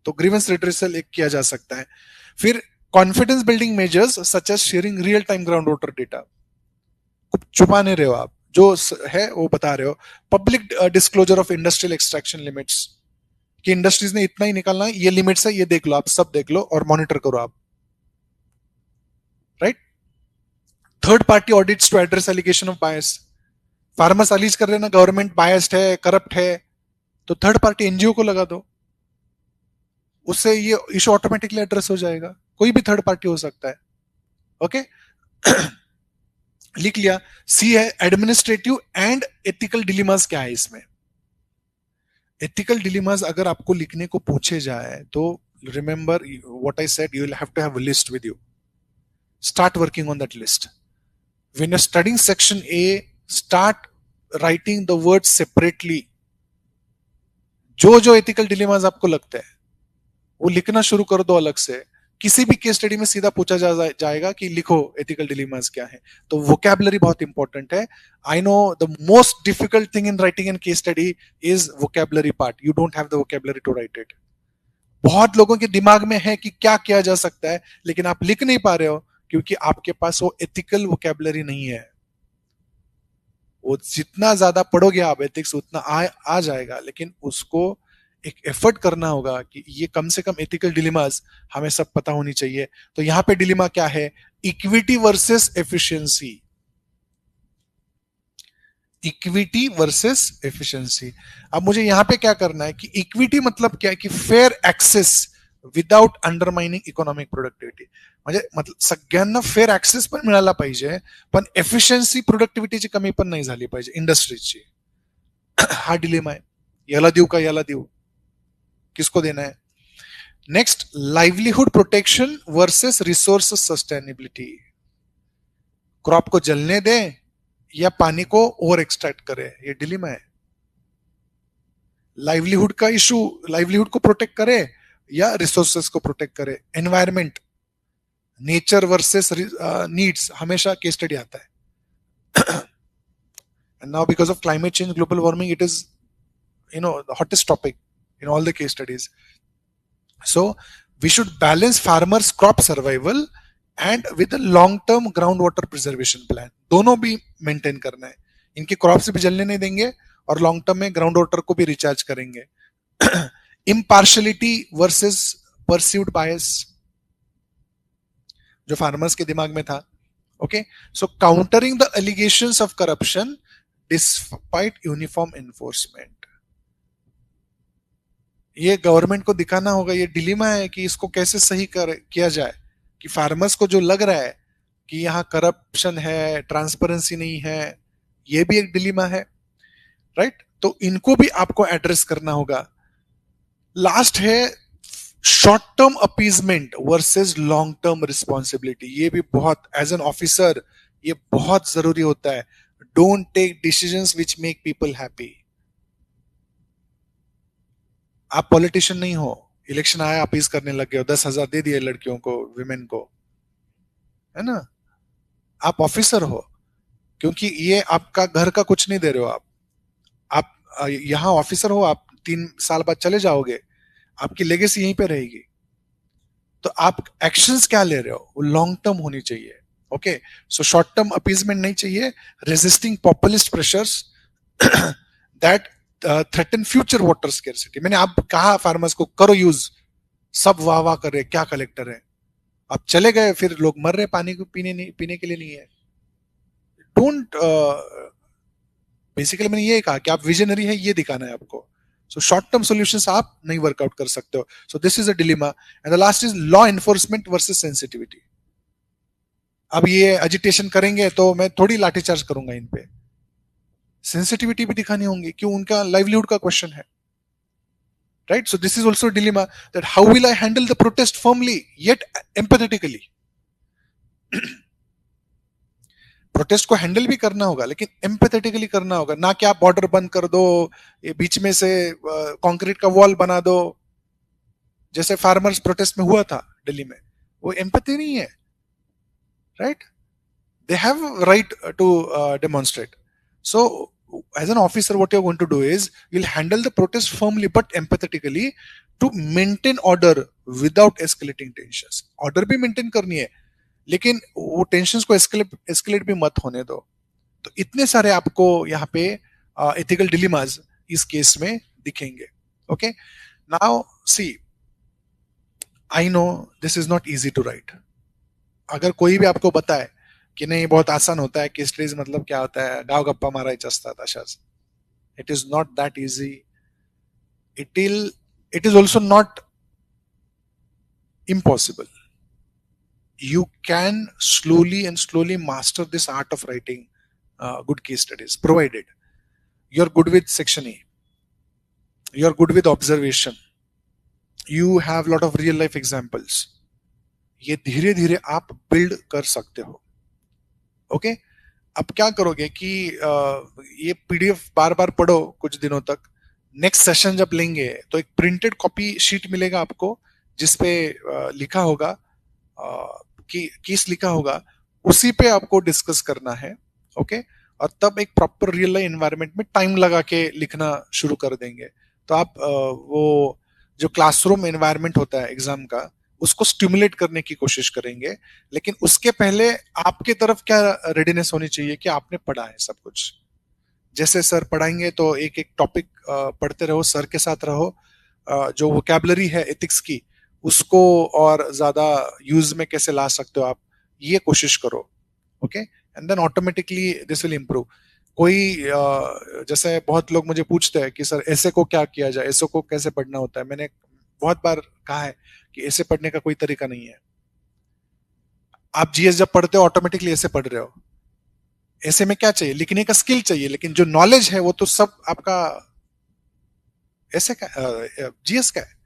तो ग्रीवेंस रिट्रेसल एक किया जा सकता है. फिर confidence building measures such as sharing real time ground water data. छुपा नहीं रहे हो आप, जो है वो बता रहे हो. Public disclosure of industrial extraction limits, कि इंडस्ट्रीज ने इतना ही निकालना है, ये लिमिट्स है, ये देख लो आप, सब देख लो और मॉनिटर करो आप, right? Third party audits to address allegation of bias. Farmers allege कर रहे ना गवर्नमेंट बायस्ड है, करप्ट है, तो थर्ड पार्टी एनजीओ को लगा दो, उससे ये इशू ऑटोमेटिकली एड्रेस हो जाएगा. कोई भी थर्ड पार्टी हो सकता है. ओके लिख लिया. सी है एडमिनिस्ट्रेटिव एंड एथिकल डिलीमास. क्या है इसमें? एथिकल डिलीमास अगर आपको लिखने को पूछे जाए तो remember what I said, you will have to have a list with you. Start working on that list. When you are studying section A, start writing the words separately. जो एथिकल डिलीमास आपको लगता है वो लिखना शुरू कर दो अलग से. किसी भी केस स्टडी में सीधा पूछा जाएगा कि लिखो एथिकल डिलीमास क्या है, तो वोकैबुलरी बहुत इंपॉर्टेंट है. I know the most difficult thing in writing an case study is vocabulary part. You don't have the vocabulary to write it. बहुत लोगों के दिमाग में है कि क्या किया जा सकता है, लेकिन आप लिख नहीं पा रहे हो क्योंकि आपके पास वो एथिकल वोकैबुलरी नहीं है. वो जितना ज्यादा पढ़ोगे आप एथिक्स उतना आ जाएगा, लेकिन उसको एक एफर्ट करना होगा कि ये कम से कम एथिकल डिलीमास हमें सब पता होनी चाहिए. तो यहां पे डिलीमा क्या है? Equity versus efficiency. Equity versus efficiency. अब मुझे यहां पे क्या करना है कि इक्विटी मतलब क्या है कि fair access without undermining economic productivity. मतलब सगळ्यांना फेअर ऍक्सेस पण मिळाला पाहिजे, पण एफिशियन्सी प्रोडक्टिव्हिटीची कमी पण नाही झाली पाहिजे इंडस्ट्रीची. हा डिलेमा आहे. याला देऊ का याला देऊ, किसको देना है? Next, livelihood protection versus resource sustainability. Crop को जलने दें या पानी को ओवर एक्सट्रैक्ट करें, ये डिलेमा है. लाइवलीहुड का इशू, लाइवलीहुड को प्रोटेक्ट करे या रिसोर्सेस को प्रोटेक्ट करे. एनवायरमेंट, नेचर वर्सेस नीड्स हमेशा केस स्टडी आता है. And now because of climate change, global warming, it is the hottest topic in all the case studies. So we should balance farmers crop survival and with a long term groundwater preservation plan. दोनों भी maintain करना है. इनके crop से भी जलने नहीं देंगे और लॉन्ग टर्म में ग्राउंड वाटर को भी रिचार्ज करेंगे. इम्पार्शलिटी वर्सेस परसीव्ड बायस, जो फार्मर्स के दिमाग में था. Okay, so countering the allegations of corruption despite uniform enforcement. ये गवर्नमेंट को दिखाना होगा. ये डिलीमा है कि इसको कैसे सही किया जाए, कि फार्मर्स को जो लग रहा है कि यहाँ करप्शन है, ट्रांसपेरेंसी नहीं है, ये भी एक डिलीमा है, राइट? तो इनको भी आपको एड्रेस करना होगा. लास्ट है short term appeasement versus long term responsibility. ये भी बहुत, एज एन ऑफिसर ये बहुत जरूरी होता है. Don't take decisions which make people happy. आप पॉलिटिशियन नहीं हो, इलेक्शन आया अपीज करने लग गए हो, 10,000 दे दिए लड़कियों को, विमेन को, है ना? आप ऑफिसर हो, क्योंकि ये आपका घर का कुछ नहीं दे रहे हो आप यहां ऑफिसर हो. आप 3 साल बाद चले जाओगे, आपकी लेगेसी यहीं पे रहेगी. तो आप एक्शंस क्या ले रहे हो वो लॉन्ग टर्म होनी चाहिए. Okay, so short term appeasement नहीं चाहिए. Resisting populist pressures that threaten future water scarcity. मैंने आप कहा फार्मर्स को करो यूज, सब वाह वाह कर रहे, क्या कलेक्टर है। आप चले गए, फिर लोग मर रहे पानी को पीने के लिए नहीं है। डोंट, बेसिकली मैंने ये कहा कि आप विजनरी है, ये दिखाना है आपको। सो शॉर्ट टर्म सॉल्यूशंस आप नहीं वर्कआउट कर सकते हो। So this is a dilemma. And the last is law enforcement versus sensitivity. अब ये एजिटेशन करेंगे तो मैं थोड़ी लाठीचार्ज करूंगा इन पे, सेंसिटिविटी भी दिखानी होंगी, क्यों, उनका लाइवलीहुड का क्वेश्चन है, right. So this is also dilemma, that how will I handle the protest firmly yet empathetically. Protest को हैंडल भी करना होगा, लेकिन एम्पैथेटिकली करना होगा, ना कि आप बॉर्डर बंद कर दो, ये बीच में से कंक्रीट का वॉल बना दो, जैसे फार्मर्स प्रोटेस्ट में हुआ था दिल्ली में। वो एम्पैथी नहीं है, right. They have right to demonstrate. So as an officer, what you're going to do is you'll handle the protest firmly but empathetically to maintain order without escalating tensions. Order भी maintain करनी है, लेकिन वो tensions को escalate भी मत होने दो। तो इतने सारे आपको यहाँ पे ethical dilemmas इस केस में दिखेंगे। Okay, now see, I know this is not easy to write. अगर कोई भी आपको बताए की नाही बहुत आसान होता है, केस स्टडीज मतलब क्या होता है, गाव गप्पा मारायच्या असतात अशाच, it is not that easy. It is also not impossible. You can slowly master this art of writing good case studies, provided you're good with section A, you're good with observation, you have lot of real life examples. ये धीरे धीरे आप build कर सकते हो। Okay, अब क्या करोगे कि ये पीडीएफ बार बार पढ़ो कुछ दिनों तक, नेक्स्ट सेशन जब लेंगे तो एक प्रिंटेड कॉपी शीट मिलेगा आपको, जिसपे लिखा होगा कि केस लिखा होगा, उसी पे आपको डिस्कस करना है। ओके, और तब एक प्रॉपर रियल लाइफ एनवायरनमेंट में टाइम लगा के लिखना शुरू कर देंगे। तो आप वो जो क्लासरूम एनवायरनमेंट होता है एग्जाम का, उसको स्टिमुलेट करने की कोशिश करेंगे, लेकिन उसके पहले आपके तरफ क्या रेडीनेस होनी चाहिए कि आपने पढ़ा है सब कुछ। जैसे सर पढ़ाएंगे तो एक एक टॉपिक पढ़ते रहो, सर के साथ रहो, जो वोकैबुलरी है एथिक्स की, उसको और ज्यादा यूज में कैसे ला सकते हो आप, ये कोशिश करो। Okay, and then automatically this will improve. कोई जैसे बहुत लोग मुझे पूछते हैं कि सर ऐसे को क्या किया जाए, ऐसे को कैसे पढ़ना होता है। मैंने बहुत बार कहा है कि ऐसे पढ़ने का कोई तरीका नहीं है। आप जीएस जब पढ़ते हो ऑटोमेटिकली ऐसे पढ़ रहे हो। ऐसे में क्या चाहिए, लिखने का स्किल चाहिए, लेकिन जो नॉलेज है वो तो सब आपका ऐसे का जीएस का है।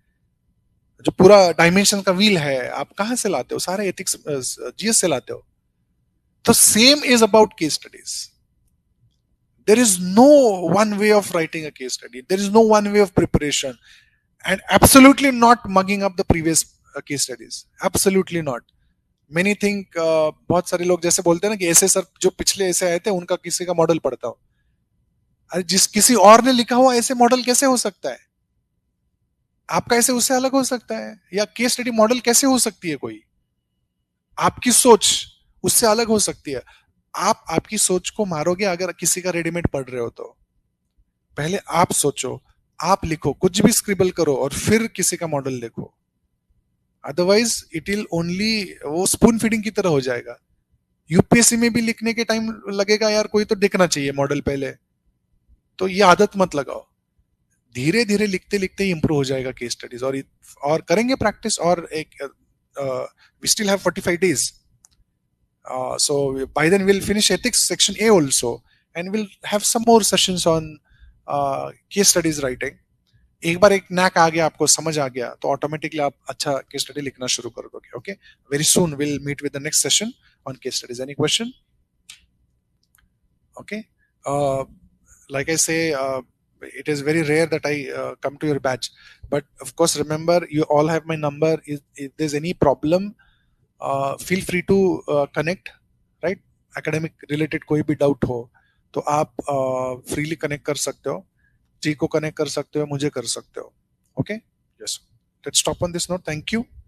जो पूरा डायमेंशन का व्हील है, आप कहां से लाते हो, सारे एथिक्स जीएस से लाते हो। तो same is about case studies. There is no one way of writing a case study. There is no one way of preparation, and absolutely not mugging up the previous case studies. Absolutely not. Many think बहुत सारे लोग जैसे बोलते हैं ना कि ऐसे sir जो पिछले ऐसे आए थे उनका किसी का मॉडल पढ़ता हूं। अरे जिस किसी और ने लिखा हुआ ऐसे मॉडल कैसे हो सकता है? आपका ऐसे उससे अलग हो सकता है, या केस स्टडी मॉडल कैसे हो सकती है कोई? आपकी सोच उससे अलग हो सकती है। आप आपकी सोच को मारोगे अगर किसी का रेडीमेड पढ़ रहे हो तो। पहले आप सोचो, आप लिखो, कुछ भी स्क्रिबल करो और फिर किसी का मॉडल देखो। अदरवाइज इट विल ओनली वो स्पून फीडिंग की तरह हो जाएगा। यूपीएससी में भी लिखने के टाइम लगेगा यार, कोई तो देखना चाहिए मॉडल पहले। तो ये आदत मत लगाओ, धीरे धीरे लिखते लिखते ही इंप्रूव हो जाएगा केस स्टडीज। और करेंगे प्रैक्टिस, और एक we still have 45 days. So by then we'll finish ethics section A also, and we'll have some more sessions on case studies writing. एक बार एक नैक आ गया, आपको समझ आ गया, तो ऑटोमेटिकली आप अच्छा केस स्टडी लिखना शुरू कर दोगे। Okay, very soon will meet with the next session on case studies. Any question? Okay, like I say, it is very rare that I come to your batch, but of course remember you all have my number. If there's any problem, feel free to connect, right? Academic related कोई भी doubt हो तो आप freely connect कर सकते हो, जी को connect कर सकते हो, मुझे कर सकते हो। Okay, yes, let's stop on this note. Thank you.